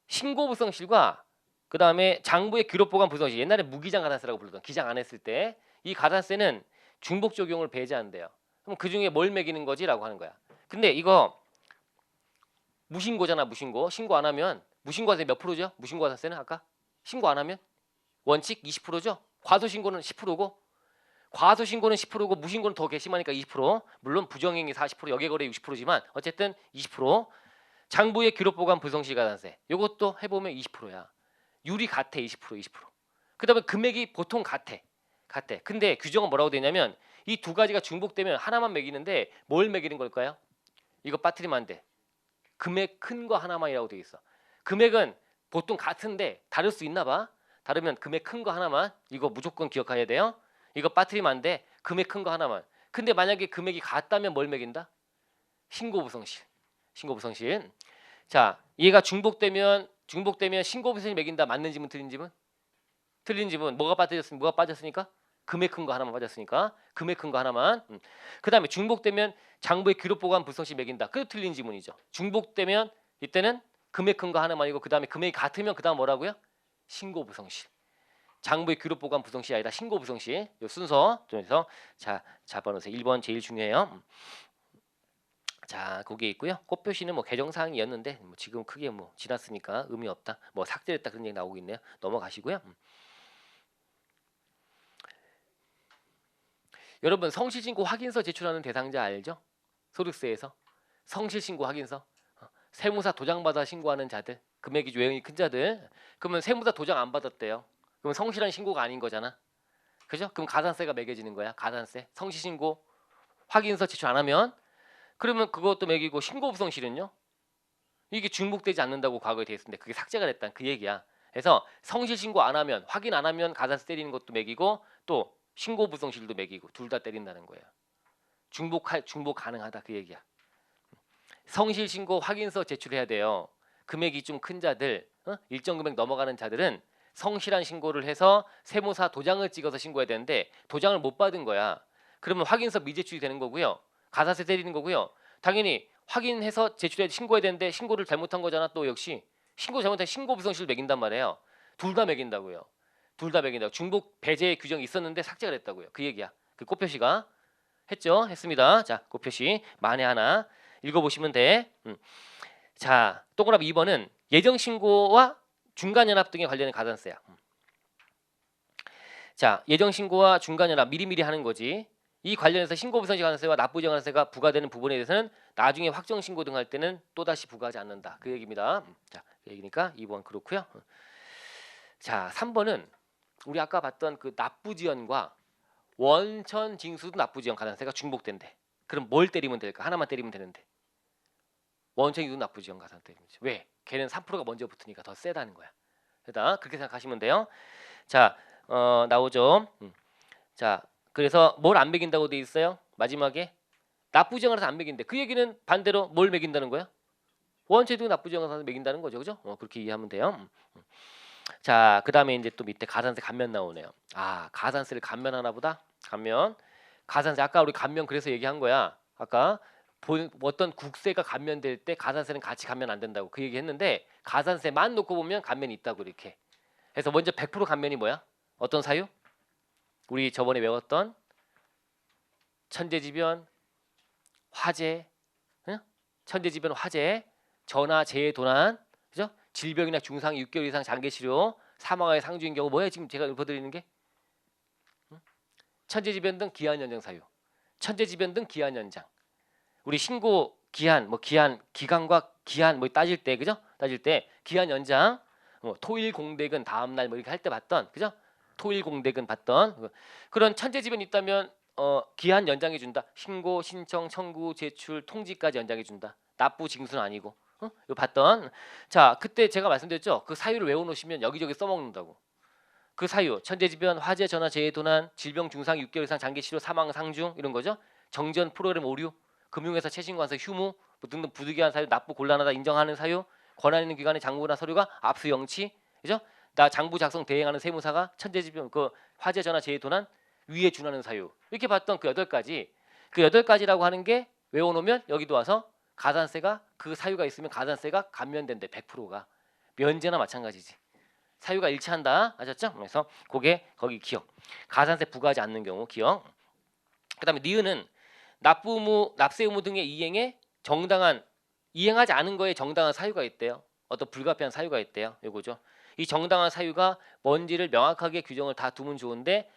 신고 불성실과 그 다음에 장부의 기록 보관 불성실 옛날에 무기장 가산세라고 부르던 기장 안 했을 때 이 가산세는 중복 적용을 배제한대요. 그럼 그 중에 뭘 매기는 거지라고 하는 거야. 근데 이거 무신고잖아. 무신고 신고 안 하면 무신고가세 몇 프로죠? 무신고가세는 아까 신고 안 하면 원칙 20%죠. 과소신고는 10%고 과소신고는 10%고 무신고는 더 개심하니까 20%. 물론 부정행위 40%, 역외거래 60%지만 어쨌든 20%. 장부의 기록 보관 불성시 가산세. 이것도 해보면 20%야. 율이 같아 20%. 그다음에 금액이 보통 같아. 근데 규정은 뭐라고 되냐면 이 두 가지가 중복되면 하나만 매기는데 뭘 매기는 걸까요? 이거 빠뜨리면 안 돼. 금액 큰 거 하나만이라고 돼 있어. 금액은 보통 같은데 다를 수 있나 봐. 다르면 금액 큰 거 하나만. 이거 무조건 기억해야 돼요. 이거 빠뜨리면 안 돼. 금액 큰 거 하나만. 근데 만약에 금액이 같다면 뭘 매긴다? 신고부성실. 자, 얘가 중복되면 신고부성실 매긴다. 맞는 지문 틀린 지문? 틀린 지문 뭐가 빠졌으니까? 금액 큰 거 하나만 빠졌으니까 금액 큰 거 하나만. 그다음에 중복되면 장부의 기록 보관 불성실 매긴다. 그 틀린 지문이죠. 중복되면 이때는 금액 큰 거 하나만이고 그다음에 금액이 같으면 그다음 뭐라고요? 신고 불성실. 장부의 기록 보관 불성실이 아니라 신고 불성실. 이 순서 중에서 자 잡아놓으세요. 1번 제일 중요해요. 자, 거기에 있고요. 꽃표시는 뭐 개정 사항이었는데 뭐 지금 크게 뭐 지났으니까 의미 없다. 뭐 삭제됐다 그런 얘기 나오고 있네요. 넘어가시고요. 여러분 성실신고 확인서 제출하는 대상자 알죠? 소득세에서 성실신고 확인서 세무사 도장받아 신고하는 자들 금액이 외형이 큰 자들 그러면 세무사 도장 안 받았대요. 그럼 성실한 신고가 아닌 거잖아. 그죠? 그럼 가산세가 매겨지는 거야. 가산세 성실신고 확인서 제출 안 하면 그러면 그것도 매기고 신고 부성실은요? 이게 중복되지 않는다고 과거에 돼 있었는데 그게 삭제가 됐다는 그 얘기야. 그래서 성실신고 안 하면 확인 안 하면 가산세 때리는 것도 매기고 또 신고 부성실도 매기고 둘 다 때린다는 거예요. 중복 가능하다 그 얘기야. 성실 신고 확인서 제출해야 돼요. 금액이 좀 큰 자들, 일정 금액 넘어가는 자들은 성실한 신고를 해서 세무사 도장을 찍어서 신고해야 되는데 도장을 못 받은 거야. 그러면 확인서 미제출이 되는 거고요. 가산세 때리는 거고요. 당연히 확인해서 제출해 신고해야 되는데 신고를 잘못한 거잖아. 또 역시 신고 잘못한 신고 불성실을 매긴단 말이에요. 둘 다 매긴다고요. 둘 다 매긴다고. 중복 배제 규정이 있었는데 삭제가 됐다고요. 그 얘기야. 그 꽃표시가 했죠? 했습니다. 자, 꽃표시 만에 하나 읽어보시면 돼. 자, 동그라미 2번은 예정 신고와 중간 연합 등에 관련된 가산세야. 자, 예정 신고와 중간 연합 미리미리 하는 거지. 이 관련해서 신고 불성실 가산세와 납부지 가산세가 부과되는 부분에 대해서는 나중에 확정 신고 등 할 때는 또 다시 부과하지 않는다. 그 얘기입니다. 자, 그 얘기니까 2번 그렇고요. 자, 3번은 우리 아까 봤던 그 납부지연과 원천 징수도 납부지연 가산세가 중복된대. 그럼 뭘 때리면 될까? 하나만 때리면 되는데. 원천 징수 납부지연 가산 때리면 되지. 왜? 걔는 3%가 먼저 붙으니까 더 세다는 거야. 그러다 그렇게 생각하시면 돼요. 자, 나오죠. 자, 그래서 뭘 안 매긴다고 돼 있어요? 마지막에 납부지연가서 안 매긴대. 그 얘기는 반대로 뭘 매긴다는 거야? 원천징수 납부지연가서 매긴다는 거죠, 그죠? 그렇게 이해하면 돼요. 자, 그 다음에 이제 또 밑에 가산세 감면 나오네요. 아, 가산세를 감면하나 보다. 감면. 가산세 아까 우리 감면 그래서 얘기한 거야. 아까 어떤 국세가 감면될 때 가산세는 같이 감면 안 된다고 그 얘기 했는데 가산세만 놓고 보면 감면이 있다고 이렇게. 그래서 먼저 100% 감면이 뭐야? 어떤 사유? 우리 저번에 외웠던 천재지변, 화재, 응? 천재지변, 화재, 전화, 재해, 도난, 그죠? 질병이나 중상 6개월 이상 장기 치료, 사망의 상주인 경우 뭐야 지금 제가 읊어드리는 게? 천재지변 등 기한 연장 사유, 천재지변 등 기한 연장. 우리 신고 기한, 뭐 기한, 기간과 기한 뭐 따질 때 그죠? 따질 때 기한 연장, 토일 공백은 다음 날 뭐 이렇게 할 때 봤던 그죠? 토일 공백은 봤던 그런 천재지변이 있다면 기한 연장해 준다. 신고, 신청, 청구, 제출, 통지까지 연장해 준다. 납부 징수는 아니고. 이거 봤던. 자, 그때 제가 말씀드렸죠. 그 사유를 외워놓으시면 여기저기 써먹는다고. 그 사유, 천재지변, 화재, 전화, 재해, 도난, 질병, 중상, 6개월 이상 장기 치료, 사망, 상중 이런 거죠. 정전, 프로그램 오류, 금융회사 최신관세, 휴무 뭐 등등 부득이한 사유, 납부 곤란하다 인정하는 사유, 권한 있는 기관의 장부나 서류가 압수 영치, 그죠? 나 장부 작성 대행하는 세무사가 천재지변, 그 화재, 전화, 재해, 도난 위에 준하는 사유 이렇게 봤던 그 8가지, 그 8가지라고 하는 게 외워놓으면 여기도 와서 가산세가 그 사유가 있으면 가산세가 감면된대. 100%가 면제나 마찬가지지. 사유가 일치한다. 아셨죠? 그래서 그게 거기 기억. 가산세 부과하지 않는 경우 기억. 그다음에 니은은 납부 의무, 납세 의무 등의 이행에 정당한 이행하지 않은 거에 정당한 사유가 있대요. 어떤 불가피한 사유가 있대요. 요거죠. 이 정당한 사유가 뭔지를 명확하게 규정을 다 두면 좋은데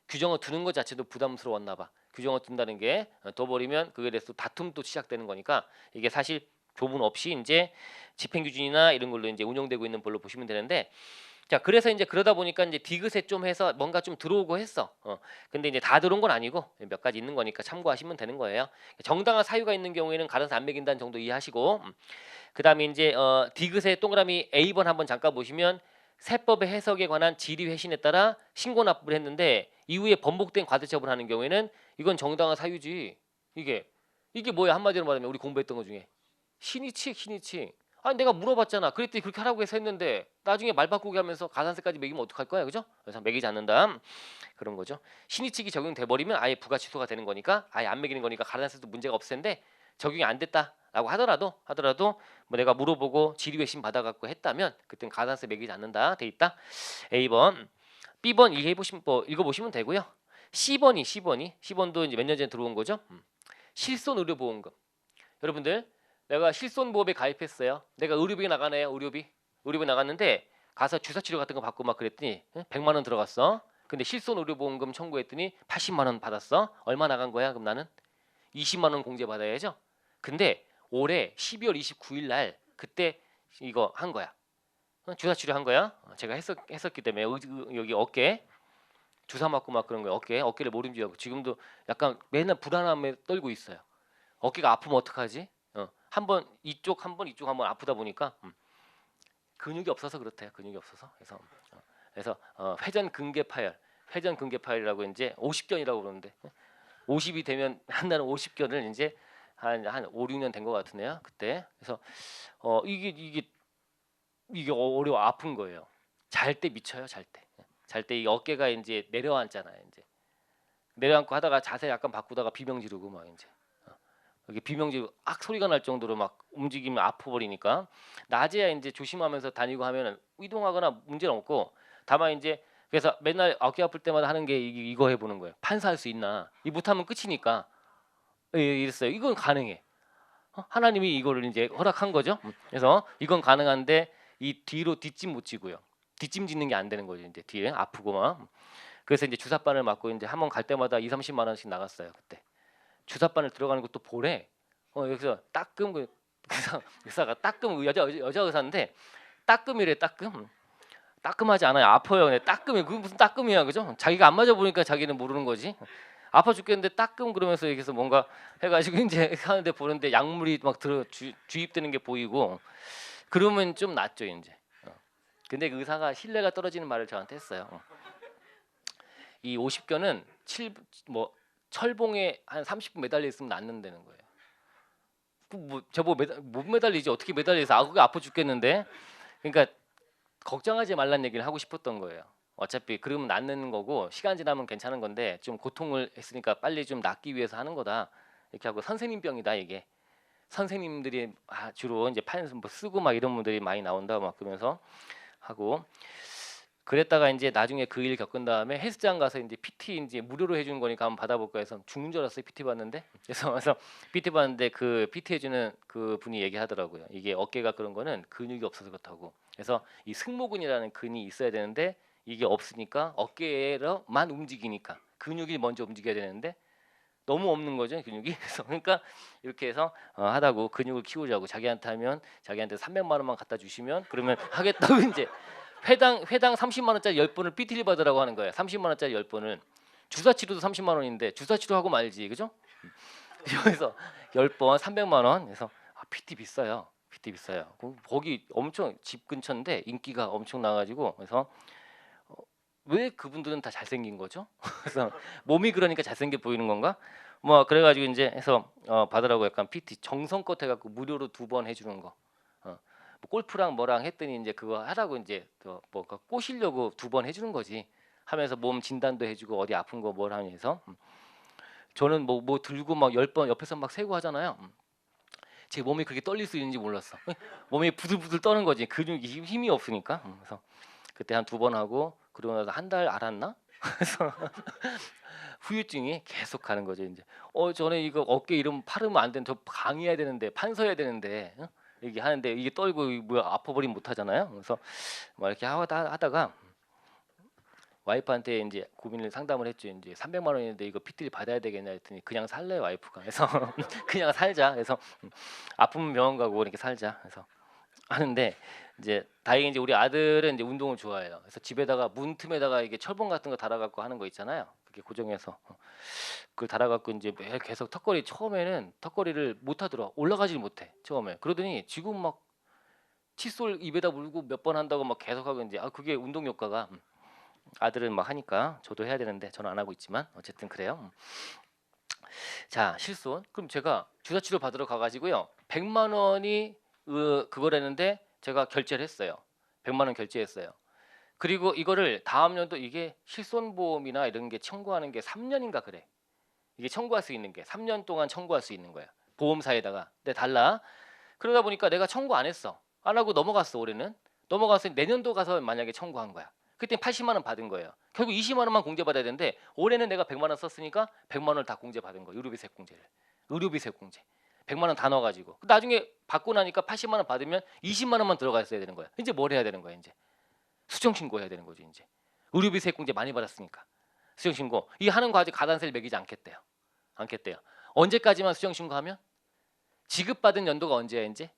규정을 두는 것 자체도 부담스러웠나 봐. 규정을 둔다는 게 둬버리면 그에 대해서 다툼도 시작되는 거니까 이게 사실 조문 없이 이제 집행규준이나 이런 걸로 이제 운영되고 있는 걸로 보시면 되는데, 자, 그래서 이제 그러다 보니까 이제 디귿에 좀 해서 뭔가 좀 들어오고 했어. 근데 이제 다 들어온 건 아니고 몇 가지 있는 거니까 참고하시면 되는 거예요. 정당한 사유가 있는 경우에는 가산세 안 매긴다는 정도 이해하시고, 그다음에 이제 디귿의 동그라미 A번 한번 잠깐 보시면 세법의 해석에 관한 질의 회신에 따라 신고 납부를 했는데 이후에 번복된 과세 처분하는 경우에는 이건 정당한 사유지. 이게 뭐야? 한마디로 말하면 우리 공부했던 것 중에 신이치. 아니 내가 물어봤잖아. 그랬더니 그렇게 하라고 해서 했는데 나중에 말 바꾸게 하면서 가산세까지 매기면 어떡할 거야, 그죠? 그래서 매기지 않는다 그런 거죠. 신이치기 적용돼 버리면 아예 부가 취소가 되는 거니까 아예 안 매기는 거니까 가산세도 문제가 없을 텐데 적용이 안 됐다라고 하더라도 뭐 내가 물어보고 질의회신 받아갖고 했다면 그땐 가산세 매기지 않는다 돼 있다. A번, B번 읽어보시면 되고요. C번도 이제 몇 년 전에 들어온 거죠. 실손의료보험금. 여러분들 내가 실손보험에 가입했어요. 내가 의료비 나가네요. 의료비 나갔는데 가서 주사치료 같은 거 받고 막 그랬더니 100만 원 들어갔어. 근데 실손의료보험금 청구했더니 80만 원 받았어. 얼마 나간 거야? 그럼 나는 20만 원 공제 받아야죠. 근데 올해 12월 29일 날 그때 이거 한 거야. 주사치료 한 거야. 제가 했었기 때문에 여기 어깨 주사 맞고 막 그런 거야. 어깨를 모름지하고 지금도 약간 맨날 불안함에 떨고 있어요. 어깨가 아프면 어떡하지? 한번 이쪽 한번 아프다 보니까 근육이 없어서 그렇대요. 근육이 없어서. 그래서 회전 근개 파열이라고 이제 50견이라고 그러는데 50이 되면 한다는 50견을 이제 한 5, 6년 된 것 같은데요. 그때. 그래서 이게 어려워 아픈 거예요. 잘 때 미쳐요. 잘 때 이 어깨가 이제 내려앉잖아요. 이제 내려앉고 하다가 자세 약간 바꾸다가 비명 지르고 막 이제 여기 비명지 악 소리가 날 정도로 막 움직이면 아파버리니까 낮에야 이제 조심하면서 다니고 하면은 이동하거나 문제는 없고 다만 이제 그래서 맨날 어깨 아플 때마다 하는 게 이거 해보는 거예요. 판사할 수 있나? 이 못하면 끝이니까 이랬어요. 이건 가능해. 하나님이 이거를 이제 허락한 거죠. 그래서 이건 가능한데 이 뒤로 뒷짐 못 지고요. 뒷짐 짓는 게 안 되는 거죠. 이제 뒤에 아프고 막. 그래서 이제 주사바늘 맞고 이제 한번 갈 때마다 2, 30만 원씩 나갔어요. 그때. 주사바늘 들어가는 것도 보래. 여기서 따끔 그 의사가 따끔 여자 의사인데 따끔이래 따끔. 따끔하지 않아요. 아파요. 근데 따끔이 그 무슨 따끔이야, 그죠? 자기가 안 맞아 보니까 자기는 모르는 거지. 아파 죽겠는데 따끔 그러면서 여기서 뭔가 해가지고 이제 하는데 보는데 약물이 막 주입되는 게 보이고 그러면 좀 낫죠 이제. 근데 그 의사가 신뢰가 떨어지는 말을 저한테 했어요. 이 50견은 뭐 철봉에 한 30분 매달려 있으면 낫는다는 거예요. 뭐 저보 못 매달리지 어떻게 매달려서 그게 아파 죽겠는데. 그러니까 걱정하지 말란 얘기를 하고 싶었던 거예요. 어차피 그러면 낫는 거고 시간 지나면 괜찮은 건데 좀 고통을 했으니까 빨리 좀 낫기 위해서 하는 거다. 이렇게 하고 선생님 병이다 이게. 선생님들이 주로 이제 뭐 쓰고 막 이런 분들이 많이 나온다 막 그러면서 하고 그랬다가 이제 나중에 그 일 겪은 다음에 헬스장 가서 이제 PT 이제 무료로 해주는 거니까 한번 받아볼까 해서 죽는 줄 알았어요. PT 받는데 그래서 PT 받는데 그 PT 해주는 그 분이 얘기하더라고요. 이게 어깨가 그런 거는 근육이 없어서 그렇다고. 그래서 이 승모근이라는 근이 있어야 되는데 이게 없으니까 어깨로만 움직이니까 근육이 먼저 움직여야 되는데 너무 없는 거죠 근육이. 그래서 그러니까 이렇게 해서 하다고 근육을 키우자고 자기한테 하면 자기한테 300만 원만 갖다 주시면 그러면 하겠다고 이제 회당 30만 원짜리 10번을 PT를 받으라고 하는 거예요. 30만 원짜리 10번을. 주사 치료도 30만 원인데 주사 치료하고 말지. 그죠? 그래서 10번 300만 원. 그래서 PT 비싸요. PT 비싸요. 거기 엄청 집 근처인데 인기가 엄청 나가지고 그래서 왜 그분들은 다 잘생긴 거죠? 그래서 몸이 그러니까 잘생겨 보이는 건가? 뭐 그래가지고 이제 해서 받으라고 약간 PT 정성껏 해갖고 무료로 2번 해주는 거. 뭐 골프랑 뭐랑 했더니 이제 그거 하라고 이제 뭐 꼬시려고 2번 해주는 거지. 하면서 몸 진단도 해주고 어디 아픈 거 뭘 하면서 저는 뭐 들고 막 10번 옆에서 막 세고 하잖아요. 제 몸이 그렇게 떨릴 수 있는지 몰랐어. 몸이 부들부들 떠는 거지. 근육이 힘이 없으니까. 그래서 그때 한 2번 하고 그러고 나서 한 달 알았나? 그래서 후유증이 계속 가는 거죠 이제. 저는 이거 어깨 이름 파르면 안 되는 저 강의해야 되는데 판서해야 되는데 이게 하는데 이게 떨고 뭐야 아파버리면 못 하잖아요. 그래서 뭐 이렇게 하다가 와이프한테 이제 고민을 상담을 했죠. 이제 300만 원인데 이거 PT를 받아야 되겠냐 했더니 그냥 살래 와이프가. 그래서 그냥 살자. 그래서 아프면 병원 가고 이렇게 살자. 그래서 하는데 이제 다행히 이제 우리 아들은 이제 운동을 좋아해요. 그래서 집에다가 문 틈에다가 이게 철봉 같은 거 달아갖고 하는 거 있잖아요. 그게 고정해서 그걸 달아갖고 이제 매일 계속 처음에는 턱걸이를 못 하더라. 올라가질 못해 처음에. 그러더니 지금 막 칫솔 입에다 물고 몇 번 한다고 막 계속하고 이제 그게 운동 효과가 아들은 막 하니까 저도 해야 되는데 저는 안 하고 있지만 어쨌든 그래요. 자 실손 그럼 제가 주사치료 받으러 가가지고요 100만 원이 그거라는데 제가 결제를 했어요. 100만 원 결제했어요. 그리고 이거를 다음 년도 이게 실손보험이나 이런 게 청구하는 게 3년인가 그래. 이게 청구할 수 있는 게 3년 동안 청구할 수 있는 거야. 보험사에다가. 근데 달라. 그러다 보니까 내가 청구 안 했어. 안 하고 넘어갔어 올해는. 넘어가서 내년도 가서 만약에 청구한 거야. 그때 80만 원 받은 거예요. 결국 20만 원만 공제받아야 되는데 올해는 내가 100만 원 썼으니까 100만 원을 다 공제받은 거예요. 의료비 세공제를. 의료비 세공제. 100만 원 다 넣어가지고 나중에 받고 나니까 80만 원 받으면 20만 원만 들어가 있어야 되는 거야. 이제 뭘 해야 되는 거야 이제. 수정 신고해야 되는 거지 이제. 의료비 세공제 많이 받았으니까. 수정 신고. 이 하는 과제 가산세를 매기지 않겠대요. 않겠대요. 언제까지만 수정 신고하면? 지급받은 연도가 언제야 이제?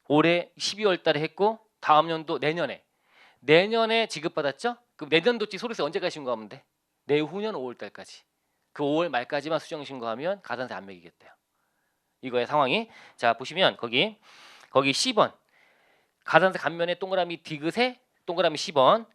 올해 12월 달에 했고 다음 연도 내년에 지급받았죠? 그럼 내년도치 소득세 언제까지 신고하면 돼? 내후년 5월 달까지. 그 5월 말까지만 수정 신고하면 가산세 안 매기겠대요. 이거의 상황이. 자 보시면 거기 10원 가산세 감면에 동그라미 디귿에 동그라미 10원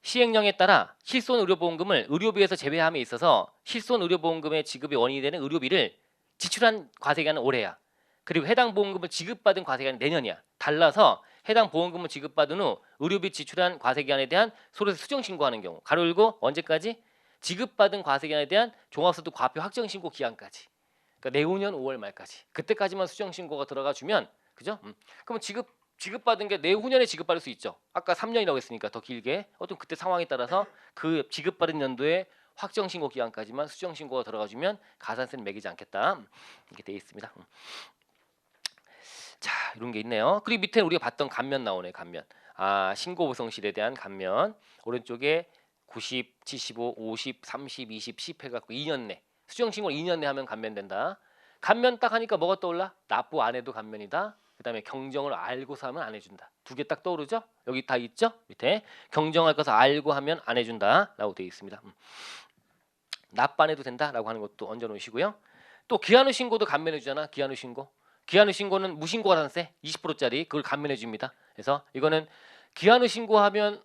시행령에 따라 실손의료보험금을 의료비에서 제외함에 있어서 실손의료보험금의 지급이 원인이 되는 의료비를 지출한 과세기간은 올해야. 그리고 해당 보험금을 지급받은 과세기간은 내년이야. 달라서 해당 보험금을 지급받은 후 의료비 지출한 과세기간에 대한 소득세 수정 신고하는 경우 가로 열고 언제까지? 지급받은 과세기간에 대한 종합소득 과표 확정 신고 기한까지. 그러니까 내후년 5월 말까지. 그때까지만 수정 신고가 들어가 주면 그죠? 그러면 지급받은 게 내후년에 지급받을 수 있죠. 아까 3년이라고 했으니까 더 길게 어떤 그때 상황에 따라서 그 지급받은 연도에 확정 신고 기간까지만 수정 신고가 들어가 주면 가산세는 매기지 않겠다. 이렇게 되어 있습니다. 자, 이런 게 있네요. 그리고 밑에 우리가 봤던 감면 나오네. 감면. 신고 보성실에 대한 감면. 오른쪽에 90, 75, 50, 30, 20, 10 해갖고 2년 내. 수정 신고를 2년 내 하면 감면된다. 감면 딱 하니까 뭐가 떠올라? 납부 안 해도 감면이다. 그다음에 경정을 알고서 하면 안 해준다. 두 개 딱 떠오르죠? 여기 다 있죠? 밑에 경정할 것을 알고 하면 안 해준다라고 되어 있습니다. 납부 안 해도 된다라고 하는 것도 얹어 놓으시고요. 또 기한 후 신고도 감면해 주잖아. 기한 후 신고. 기한 후 신고는 무신고 가산세 20%짜리 그걸 감면해 줍니다. 그래서 이거는 기한 후 신고하면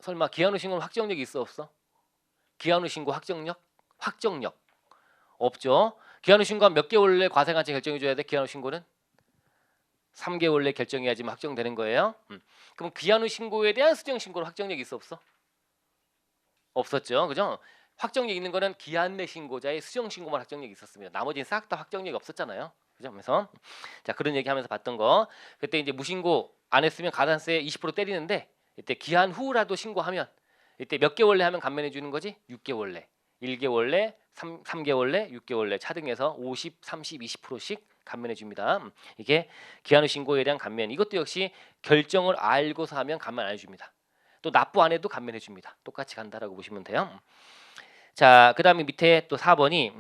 설마 기한 후 신고는 확정력이 있어 없어? 기한 후 신고 확정력 없죠. 기한 후 신고한 몇 개월 내에 과세관세 결정해 줘야 돼. 기한 후 신고는 3개월 내에 결정해야지만 확정되는 거예요. 그럼 기한 후 신고에 대한 수정 신고는 확정력이 있어 없어? 없었죠. 그죠? 확정력 있는 거는 기한 내 신고자의 수정 신고만 확정력이 있었습니다. 나머지는 싹 다 확정력이 없었잖아요. 그죠? 그래서 자, 그런 얘기하면서 봤던 거. 그때 이제 무신고 안 했으면 가산세 20% 때리는데 이때 기한 후라도 신고하면 이때 몇 개월 내 하면 감면해 주는 거지? 6개월 내. 1개월 내, 3개월 내, 6개월 내 차등해서 50, 30, 20%씩 감면해 줍니다. 이게 기한 후 신고에 대한 감면. 이것도 역시 결정을 알고서 하면 감면 안 해줍니다. 또 납부 안 해도 감면해 줍니다. 똑같이 간다라고 보시면 돼요. 자, 그다음에 밑에 또 4번이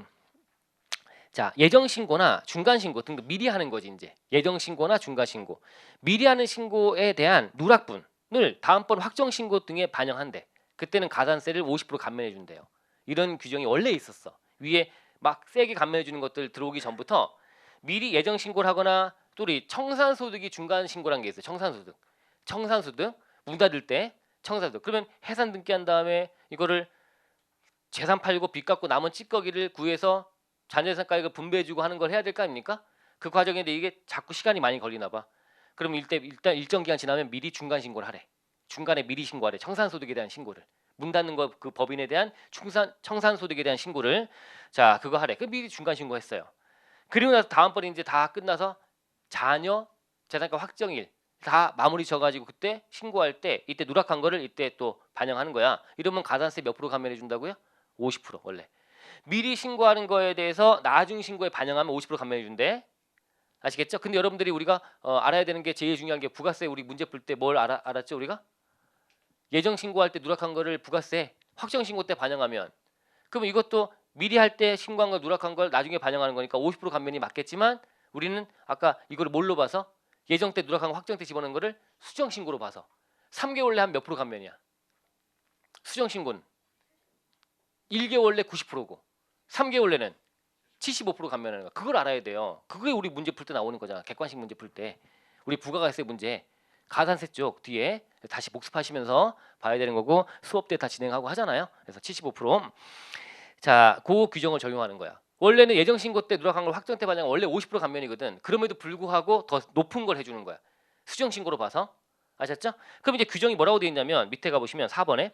자, 예정 신고나 중간 신고 등등 미리 하는 거지 이제. 예정 신고나 중간 신고. 미리 하는 신고에 대한 누락분을 다음번 확정 신고 등에 반영한대. 그때는 가산세를 50% 감면해 준대요. 이런 규정이 원래 있었어. 위에 막 세게 감면해 주는 것들 들어오기 전부터 미리 예정 신고를 하거나 또 우리 청산소득이 중간 신고란 게 있어요. 청산소득 문 닫을 때 청산소득. 그러면 해산 등기한 다음에 이거를 재산 팔고 빚 갚고 남은 찌꺼기를 구해서 잔여재산가액을 분배해주고 하는 걸 해야 될 거 아닙니까? 그 과정인데 이게 자꾸 시간이 많이 걸리나 봐. 그럼 일단 일정 기간 지나면 미리 중간 신고를 하래. 중간에 미리 신고하래. 청산소득에 대한 신고를. 문 닫는 거 그 법인에 대한 청산소득에 대한 신고를 자 그거 하래. 그 미리 중간 신고했어요. 그리고 나서 다음번에 이제 다 끝나서 자녀 재산가 확정일 다 마무리 져가지고 그때 신고할 때 이때 누락한 거를 이때 또 반영하는 거야. 이러면 가산세 몇 프로 감면해 준다고요? 50% 원래. 미리 신고하는 거에 대해서 나중 신고에 반영하면 50% 감면해 준대. 아시겠죠? 근데 여러분들이 우리가 알아야 되는 게 제일 중요한 게 부가세 우리 문제 풀 때 뭘 알았죠 우리가? 예정 신고할 때 누락한 거를 부가세 확정 신고 때 반영하면 그러면 이것도 미리 할 때 신고한 걸 누락한 걸 나중에 반영하는 거니까 50% 감면이 맞겠지만 우리는 아까 이거를 뭘로 봐서 예정 때 누락한 거 확정 때 집어넣은 거를 수정 신고로 봐서 3개월 내 한 몇 프로 감면이야? 수정 신고는 1개월 내 90%고 3개월 내는 75% 감면하는 거. 그걸 알아야 돼요. 그게 우리 문제 풀 때 나오는 거잖아. 객관식 문제 풀 때. 우리 부가가세 문제 가산세 쪽 뒤에 다시 복습하시면서 봐야 되는 거고 수업 때 다 진행하고 하잖아요. 그래서 75%. 자, 그 규정을 적용하는 거야. 원래는 예정 신고 때 누락한 걸 확정 때 반영 원래 50% 감면이거든. 그럼에도 불구하고 더 높은 걸 해주는 거야. 수정 신고로 봐서 아셨죠? 그럼 이제 규정이 뭐라고 되어 있냐면 밑에 가 보시면 4번에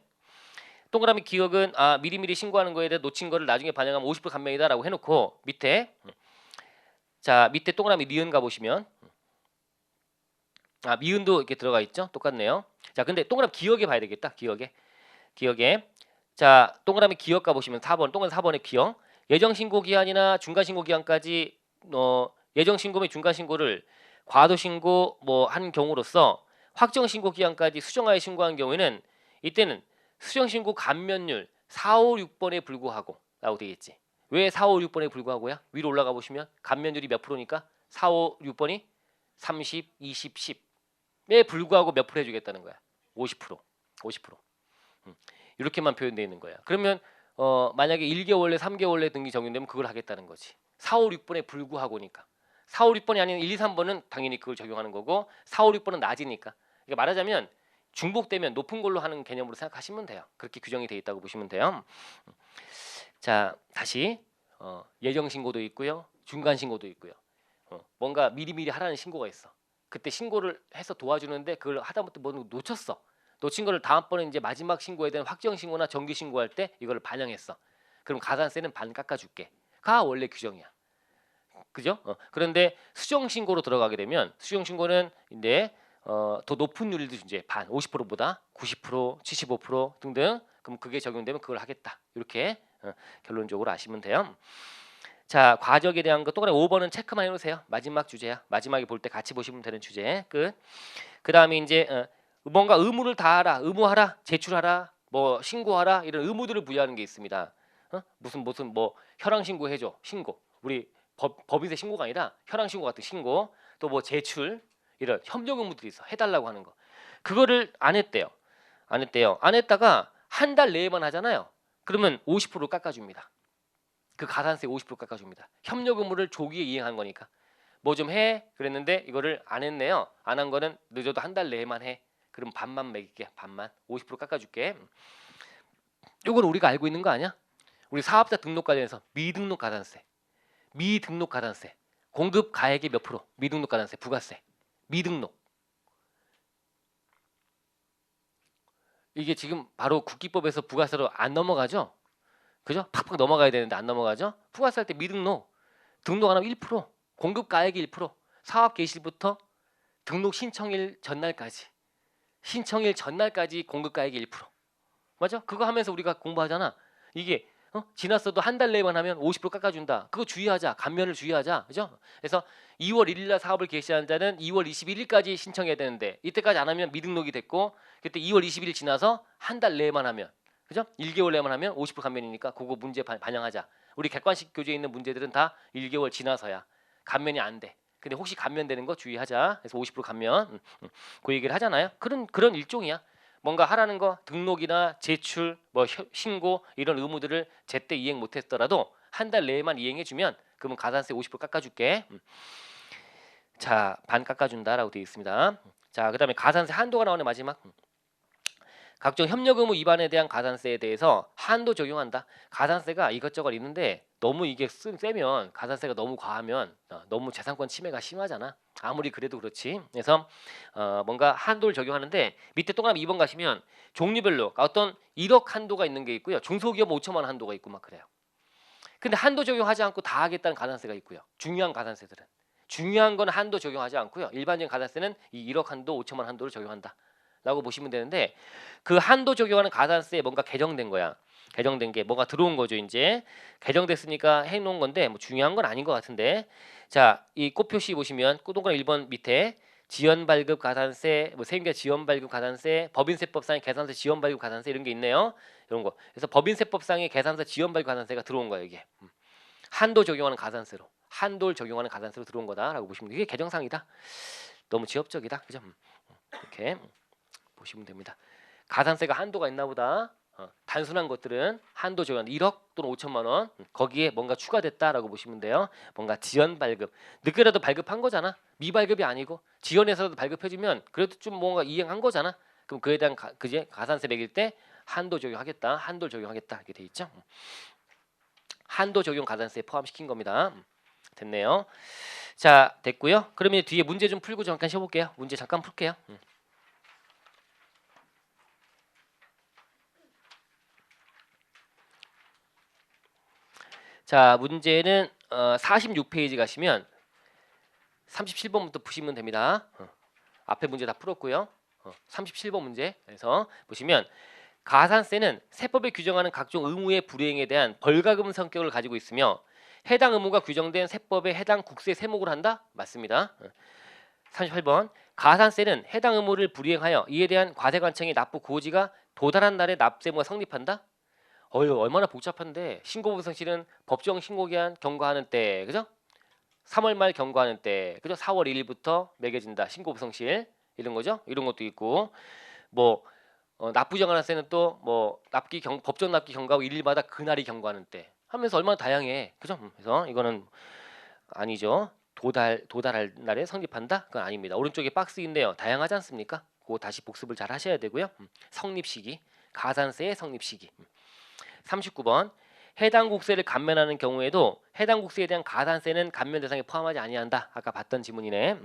동그라미 기억은 미리미리 신고하는 거에 대해 놓친 거를 나중에 반영하면 50% 감면이다라고 해놓고 밑에 자 밑에 동그라미 니은 가 보시면 미은도 이렇게 들어가 있죠. 똑같네요. 자 근데 동그라미 기억에 봐야 되겠다. 기억에 자 동그라미 기억 가 보시면 4번 동그라미 4번의 기억 예정 신고 기한이나 중간 신고 기한까지 예정 신고 및 중간 신고를 과도 신고 뭐 한 경우로서 확정 신고 기한까지 수정하여 신고한 경우에는 이때는 수정 신고 감면율 4, 5, 6번에 불구하고 라고 되겠지. 왜 4, 5, 6번에 불구하고야? 위로 올라가 보시면 감면율이 몇 프로니까 4, 5, 6번이 30, 20, 10에 불구하고 몇 프로 해주겠다는 거야. 50%. 50%. 이렇게만 표현되어 있는 거야. 그러면 만약에 1개월 내 3개월 내 등기 적용되면 그걸 하겠다는 거지. 4, 5, 6번에 불구하고니까. 4, 5, 6번이 아닌 1, 2, 3번은 당연히 그걸 적용하는 거고 4, 5, 6번은 낮으니까. 그러니까 말하자면 중복되면 높은 걸로 하는 개념으로 생각하시면 돼요. 그렇게 규정이 되어 있다고 보시면 돼요. 자 다시 예정 신고도 있고요. 중간 신고도 있고요. 뭔가 미리미리 하라는 신고가 있어. 그때 신고를 해서 도와주는데 그걸 하다못해 뭐 놓쳤어. 놓친 거를 다음번에 이제 마지막 신고에 대한 확정 신고나 정기 신고할 때 이거를 반영했어. 그럼 가산세는 반 깎아줄게. 가 원래 규정이야. 그죠? 그런데 수정 신고로 들어가게 되면 수정 신고는 이제 더 높은 율도 이제 반 50%보다 90%, 75% 등등 그럼 그게 적용되면 그걸 하겠다. 이렇게 결론적으로 아시면 돼요. 자, 과적에 대한 거 똑같이 5번은 체크만 해놓으세요. 마지막 주제야. 마지막에 볼 때 같이 보시면 되는 주제. 끝. 그 다음에 이제 뭔가 의무를 다하라, 의무하라, 제출하라, 뭐 신고하라 이런 의무들을 부여하는 게 있습니다. 무슨 뭐 현황 신고해줘, 신고. 우리 법인세 신고가 아니라 현황 신고 같은 신고, 또 뭐 제출 이런 협력 의무들이 있어. 해달라고 하는 거. 그거를 안 했대요. 안 했대요. 안 했다가 한 달 내에만 하잖아요. 그러면 50% 깎아줍니다. 그 가산세 50% 깎아줍니다. 협력 의무를 조기에 이행한 거니까. 뭐 좀 해 그랬는데 이거를 안 했네요. 안 한 거는 늦어도 한 달 내에만 해. 그럼 반만 매길게. 반만 50% 깎아줄게. 이건 우리가 알고 있는 거 아니야? 우리 사업자 등록 관련해서 미등록 가산세, 미등록 가산세, 공급 가액의 몇 프로? 미등록 가산세, 부가세, 미등록. 이게 지금 바로 국기법에서 부가세로 안 넘어가죠? 그죠? 팍팍 넘어가야 되는데 안 넘어가죠? 부가세 할 때 미등록, 등록 안 하면 1%, 공급 가액이 1%, 사업 개시부터 등록 신청일 전날까지, 신청일 전날까지 공급 가액이 1%. 맞아? 그거 하면서 우리가 공부하잖아. 이게 지났어도 한 달 내만 하면 50% 깎아준다. 그거 주의하자. 감면을 주의하자. 그죠? 그래서 2월 1일 날 사업을 개시한 자는 2월 21일까지 신청해야 되는데 이때까지 안 하면 미등록이 됐고 그때 2월 20일 지나서 한 달 내만 하면 그죠? 1개월 내만 하면 50% 감면이니까 그거 문제 반영하자. 우리 객관식 교재에 있는 문제들은 다 1개월 지나서야 감면이 안 돼. 근데 혹시 감면되는 거 주의하자. 그래서 50% 감면 그 얘기를 하잖아요. 그런 일종이야. 뭔가 하라는 거 등록이나 제출, 뭐 신고 이런 의무들을 제때 이행 못했더라도 한 달 내에만 이행해주면 그러면 가산세 50% 깎아줄게. 자, 반 깎아준다라고 되어 있습니다. 자, 그다음에 가산세 한도가 나오는 마지막. 각종 협력 의무 위반에 대한 가산세에 대해서 한도 적용한다. 가산세가 이것저것 있는데 너무 이게 세면 가산세가 너무 과하면 너무 재산권 침해가 심하잖아. 아무리 그래도 그렇지. 그래서 뭔가 한도를 적용하는데 밑에 동그라미 2번 가시면 종류별로 어떤 1억 한도가 있는 게 있고요. 중소기업 5천만 원 한도가 있고 막 그래요. 근데 한도 적용하지 않고 다 하겠다는 가산세가 있고요. 중요한 가산세들은. 중요한 건 한도 적용하지 않고요. 일반적인 가산세는 이 1억 한도, 5천만 원 한도를 적용한다. 라고 보시면 되는데 그 한도 적용하는 가산세에 뭔가 개정된 거야. 개정된 게 뭐가 들어온 거죠. 이제 개정됐으니까 해놓은 건데 뭐 중요한 건 아닌 것 같은데 자, 이 꽃표시 보시면 동그라미 1번 밑에 지연 발급 가산세, 뭐 세임자 지연 발급 가산세, 법인세법상의 계산서 지연 발급 가산세 이런 게 있네요. 이런 거. 그래서 법인세법상의 계산서 지연 발급 가산세가 들어온 거예요. 이게 한도 적용하는 가산세로, 한도를 적용하는 가산세로 들어온 거다라고 보시면 돼요. 이게 개정상이다. 너무 지엽적이다. 그죠? 이렇게. 보시면 됩니다. 가산세가 한도가 있나 보다. 단순한 것들은 한도 적용 1억 또는 5천만 원 거기에 뭔가 추가됐다라고 보시면 돼요. 뭔가 지연 발급 늦게라도 발급한 거잖아. 미발급이 아니고 지연해서도 발급해주면 그래도 좀 뭔가 이행한 거잖아. 그럼 그에 대한 그제 가산세 매길 때 한도 적용하겠다. 한도 적용하겠다 이렇게 돼 있죠. 한도 적용 가산세에 포함시킨 겁니다. 됐네요. 자, 됐고요. 그러면 뒤에 문제 좀 풀고 잠깐 쉬어볼게요. 문제 잠깐 풀게요. 자, 문제는 46페이지 가시면 37번부터 푸시면 됩니다. 앞에 문제 다 풀었고요. 37번 문제. 그래서 보시면 가산세는 세법에 규정하는 각종 의무의 불이행에 대한 벌가금 성격을 가지고 있으며 해당 의무가 규정된 세법에 해당 국세 세목을 한다? 맞습니다. 38번 가산세는 해당 의무를 불이행하여 이에 대한 과세관청의 납부 고지가 도달한 날에 납세무가 성립한다? 얼마나 복잡한데 신고부성실은 법정 신고기한 경과하는 때 그죠? 3월 말 경과하는 때 그죠? 4월 1일부터 매겨진다 신고부성실 이런 거죠? 이런 것도 있고 뭐 납부정하세는 또 뭐 법정 납기 경과하고 1일마다 그날이 경과하는 때 하면서 얼마나 다양해 그죠? 그래서 이거는 아니죠. 도달할 날에 성립한다? 그건 아닙니다. 오른쪽에 박스 있네요. 다양하지 않습니까? 그거 다시 복습을 잘 하셔야 되고요. 성립 시기 가산세의 성립 시기 39번 해당 국세를 감면하는 경우에도 해당 국세에 대한 가산세는 감면 대상에 포함하지 아니한다. 아까 봤던 지문이네.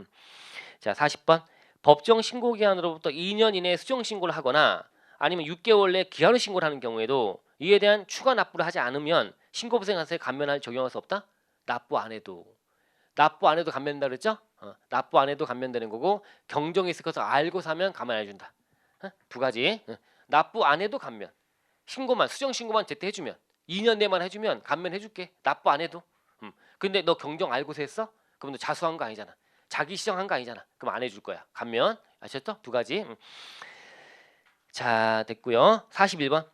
자, 40번 법정 신고 기한으로부터 2년 이내에 수정 신고를 하거나 아니면 6개월 내 기한 후 신고를 하는 경우에도 이에 대한 추가 납부를 하지 않으면 신고부생가세 감면할 적용할 수 없다. 납부 안 해도 납부 안 해도 감면된다 그랬죠? 납부 안 해도 감면되는 거고 경정이 있을 것을 알고 사면 가만 안 해준다. 두 가지. 납부 안 해도 감면. 신고만 수정 신고만 제때 해주면 2년 내만 해주면 감면해줄게. 납부 안 해도. 근데 너 경정 알고서 했어? 그럼 너 자수한 거 아니잖아. 자기 시정한 거 아니잖아. 그럼 안 해줄 거야. 감면. 아셨죠? 두 가지. 자 됐고요. 41번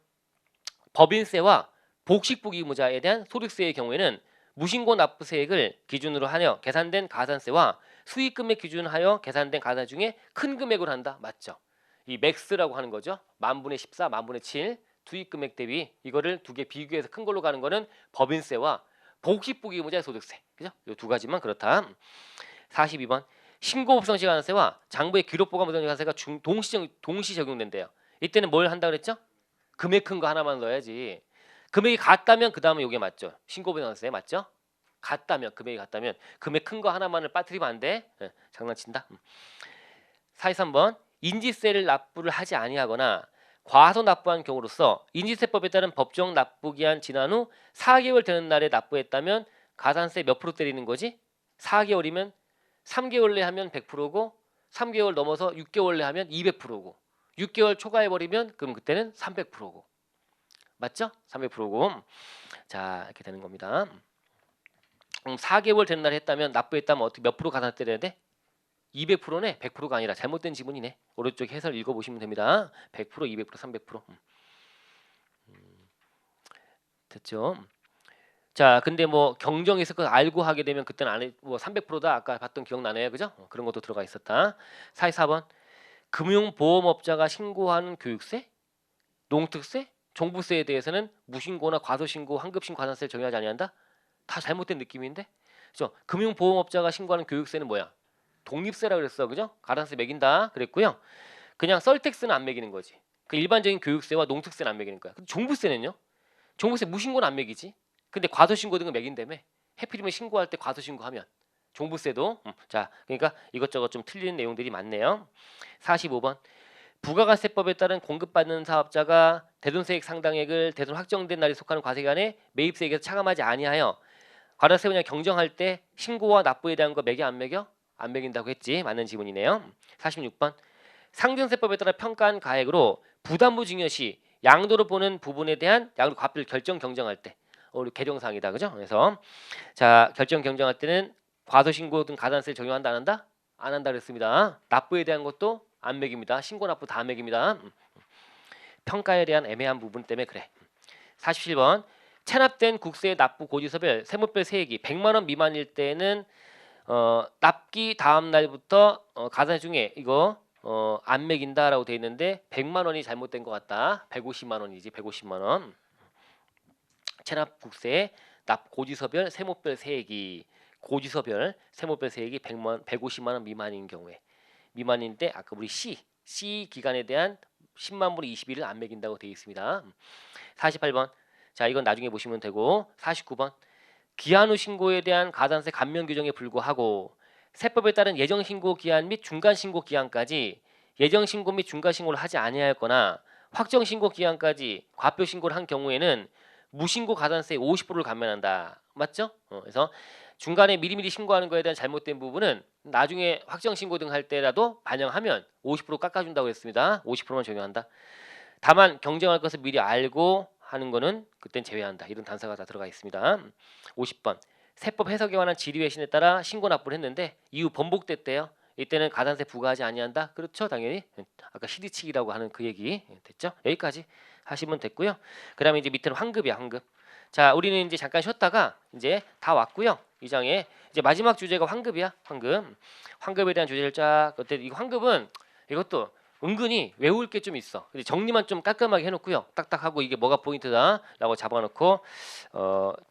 법인세와 복식부 의무자에 대한 소득세의 경우에는 무신고 납부세액을 기준으로 하여 계산된 가산세와 수익금액 기준하여 계산된 가산 중에 큰 금액으로 한다. 맞죠? 이 맥스라고 하는 거죠. 만분의 14, 만분의 7 수익금액 대비 이거를 두 개 비교해서 큰 걸로 가는 거는 법인세와 복식부 의무자의 소득세. 그죠? 이 두 가지만 그렇다. 42번 신고법성시 가산세와 장부의 기록보관 무상시 가산세가 동시 적용된대요. 이때는 뭘 한다 그랬죠? 금액 큰 거 하나만 넣어야지. 금액이 같다면 그 다음은 이게 맞죠. 신고법인세 맞죠? 같다면 금액이 같다면 금액 큰 거 하나만을 빠뜨리면 안 돼. 장난친다. 43번 인지세를 납부를 하지 아니하거나 과소 납부한 경우로서 인지세법에 따른 법정 납부기한 지난 후 4개월 되는 날에 납부했다면 가산세 몇 프로 때리는 거지? 4개월이면 3개월 내 하면 100%고 3개월 넘어서 6개월 내 하면 200%고 6개월 초과해버리면 그럼 그때는 300%고 맞죠? 300%고 자 이렇게 되는 겁니다. 4개월 된 날 했다면 납부했다면 어떻게 몇 프로 가산 때려야 돼? 200%네. 100%가 아니라 잘못된 지문이네. 오른쪽 해설 읽어보시면 됩니다. 100%, 200%, 300%. 됐죠? 자, 근데 뭐 경정이 있을 거 알고 하게 되면 그때는 안에 뭐 300%다 아까 봤던 기억나네요, 그죠? 그런 것도 들어가 있었다. 44번 금융보험업자가 신고하는 교육세, 농특세, 종부세에 대해서는 무신고나 과소신고, 환급신고 가산세를 적용하지 아니한다. 다 잘못된 느낌인데, 그죠? 금융보험업자가 신고하는 교육세는 뭐야? 독립세라 그랬어, 그죠? 가산세 매긴다 그랬고요. 그냥 썰택스는 안 매기는 거지. 그 일반적인 교육세와 농특세는 안 매기는 거야. 근데 종부세는요? 종부세 무신고는 안 매기지. 근데 과소신고 등은 매긴다며. 해필이면 신고할 때 과소신고하면 종부세도 자 그러니까 이것저것 좀 틀리는 내용들이 많네요. 45번 부가가세법에 따른 공급받는 사업자가 대손세액 상당액을 대손 확정된 날에 속하는 과세기간에 매입세액에서 차감하지 아니하여 과세세 분야 경정할 때 신고와 납부에 대한 거 매겨 안 매겨? 안 매긴다고 했지. 맞는 지문이네요. 46번 상증세법에 따라 평가한 가액으로 부담부 증여시 양도로 보는 부분에 대한 양도 과표를 결정 경정할 때 우리 개정사항이다, 그죠? 그래서 자 결정 경정할 때는 과소신고 등 가산세를 적용한다 안 한다? 안 한다 그랬습니다. 납부에 대한 것도 안 매깁니다. 신고 납부 다 매깁니다. 평가에 대한 애매한 부분 때문에 그래. 47번 체납된 국세 납부 고지서별 세무별 세액이 100만 원 미만일 때는 납기 다음 날부터 가산 중에 이거 안 매긴다라고 돼 있는데 100만 원이 잘못된 것 같다. 150만 원이지. 150만 원. 체납 국세 납 고지서별 세무별 세액이 고지서별 세무별 세액이 150만 원 미만인 경우에 미만인데 아까 우리 C 기간에 대한 10만 분의 21을 안 매긴다고 되어 있습니다. 48번 자 이건 나중에 보시면 되고 49번 기한 후 신고에 대한 가산세 감면 규정에 불구하고 세법에 따른 예정 신고 기한 및 중간 신고 기한까지 예정 신고 및 중간 신고를 하지 아니하였거나 확정 신고 기한까지 과표 신고를 한 경우에는 무신고 가산세 50%를 감면한다. 맞죠? 그래서 중간에 미리미리 신고하는 거에 대한 잘못된 부분은 나중에 확정 신고 등 할 때라도 반영하면 50% 깎아준다고 했습니다. 50%만 적용한다. 다만 경정할 것을 미리 알고 하는 거는 그땐 제외한다. 이런 단서가 다 들어가 있습니다. 50번 세법 해석에 관한 질의 회신에 따라 신고 납부를 했는데 이후 번복됐대요. 이때는 가산세 부과하지 아니한다. 그렇죠, 당연히. 아까 시디치기라고 하는 그 얘기 됐죠? 여기까지 하시면 됐고요. 그다음에 이제 밑에는 환급이야, 환급. 자, 우리는 이제 잠깐 쉬었다가 이제 다 왔고요. 이 장에 이제 마지막 주제가 환급이야, 환급. 환급에 대한 주제를 쫙. 그때 이 환급은 이것도 은근히 외울 게 좀 있어. 근데 정리만 좀 깔끔하게 해놓고요. 딱딱하고 이게 뭐가 포인트다라고 잡아놓고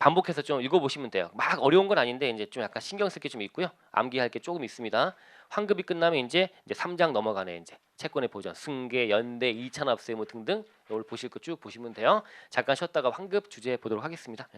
반복해서 좀 읽어보시면 돼요. 막 어려운 건 아닌데 이제 좀 약간 신경 쓸 게 좀 있고요. 암기할 게 조금 있습니다. 환급이 끝나면 이제 3장 넘어가네. 이제 채권의 보전, 승계, 연대, 이차납세 뭐 등등 이걸 보실 거 쭉 보시면 돼요. 잠깐 쉬었다가 환급 주제 보도록 하겠습니다.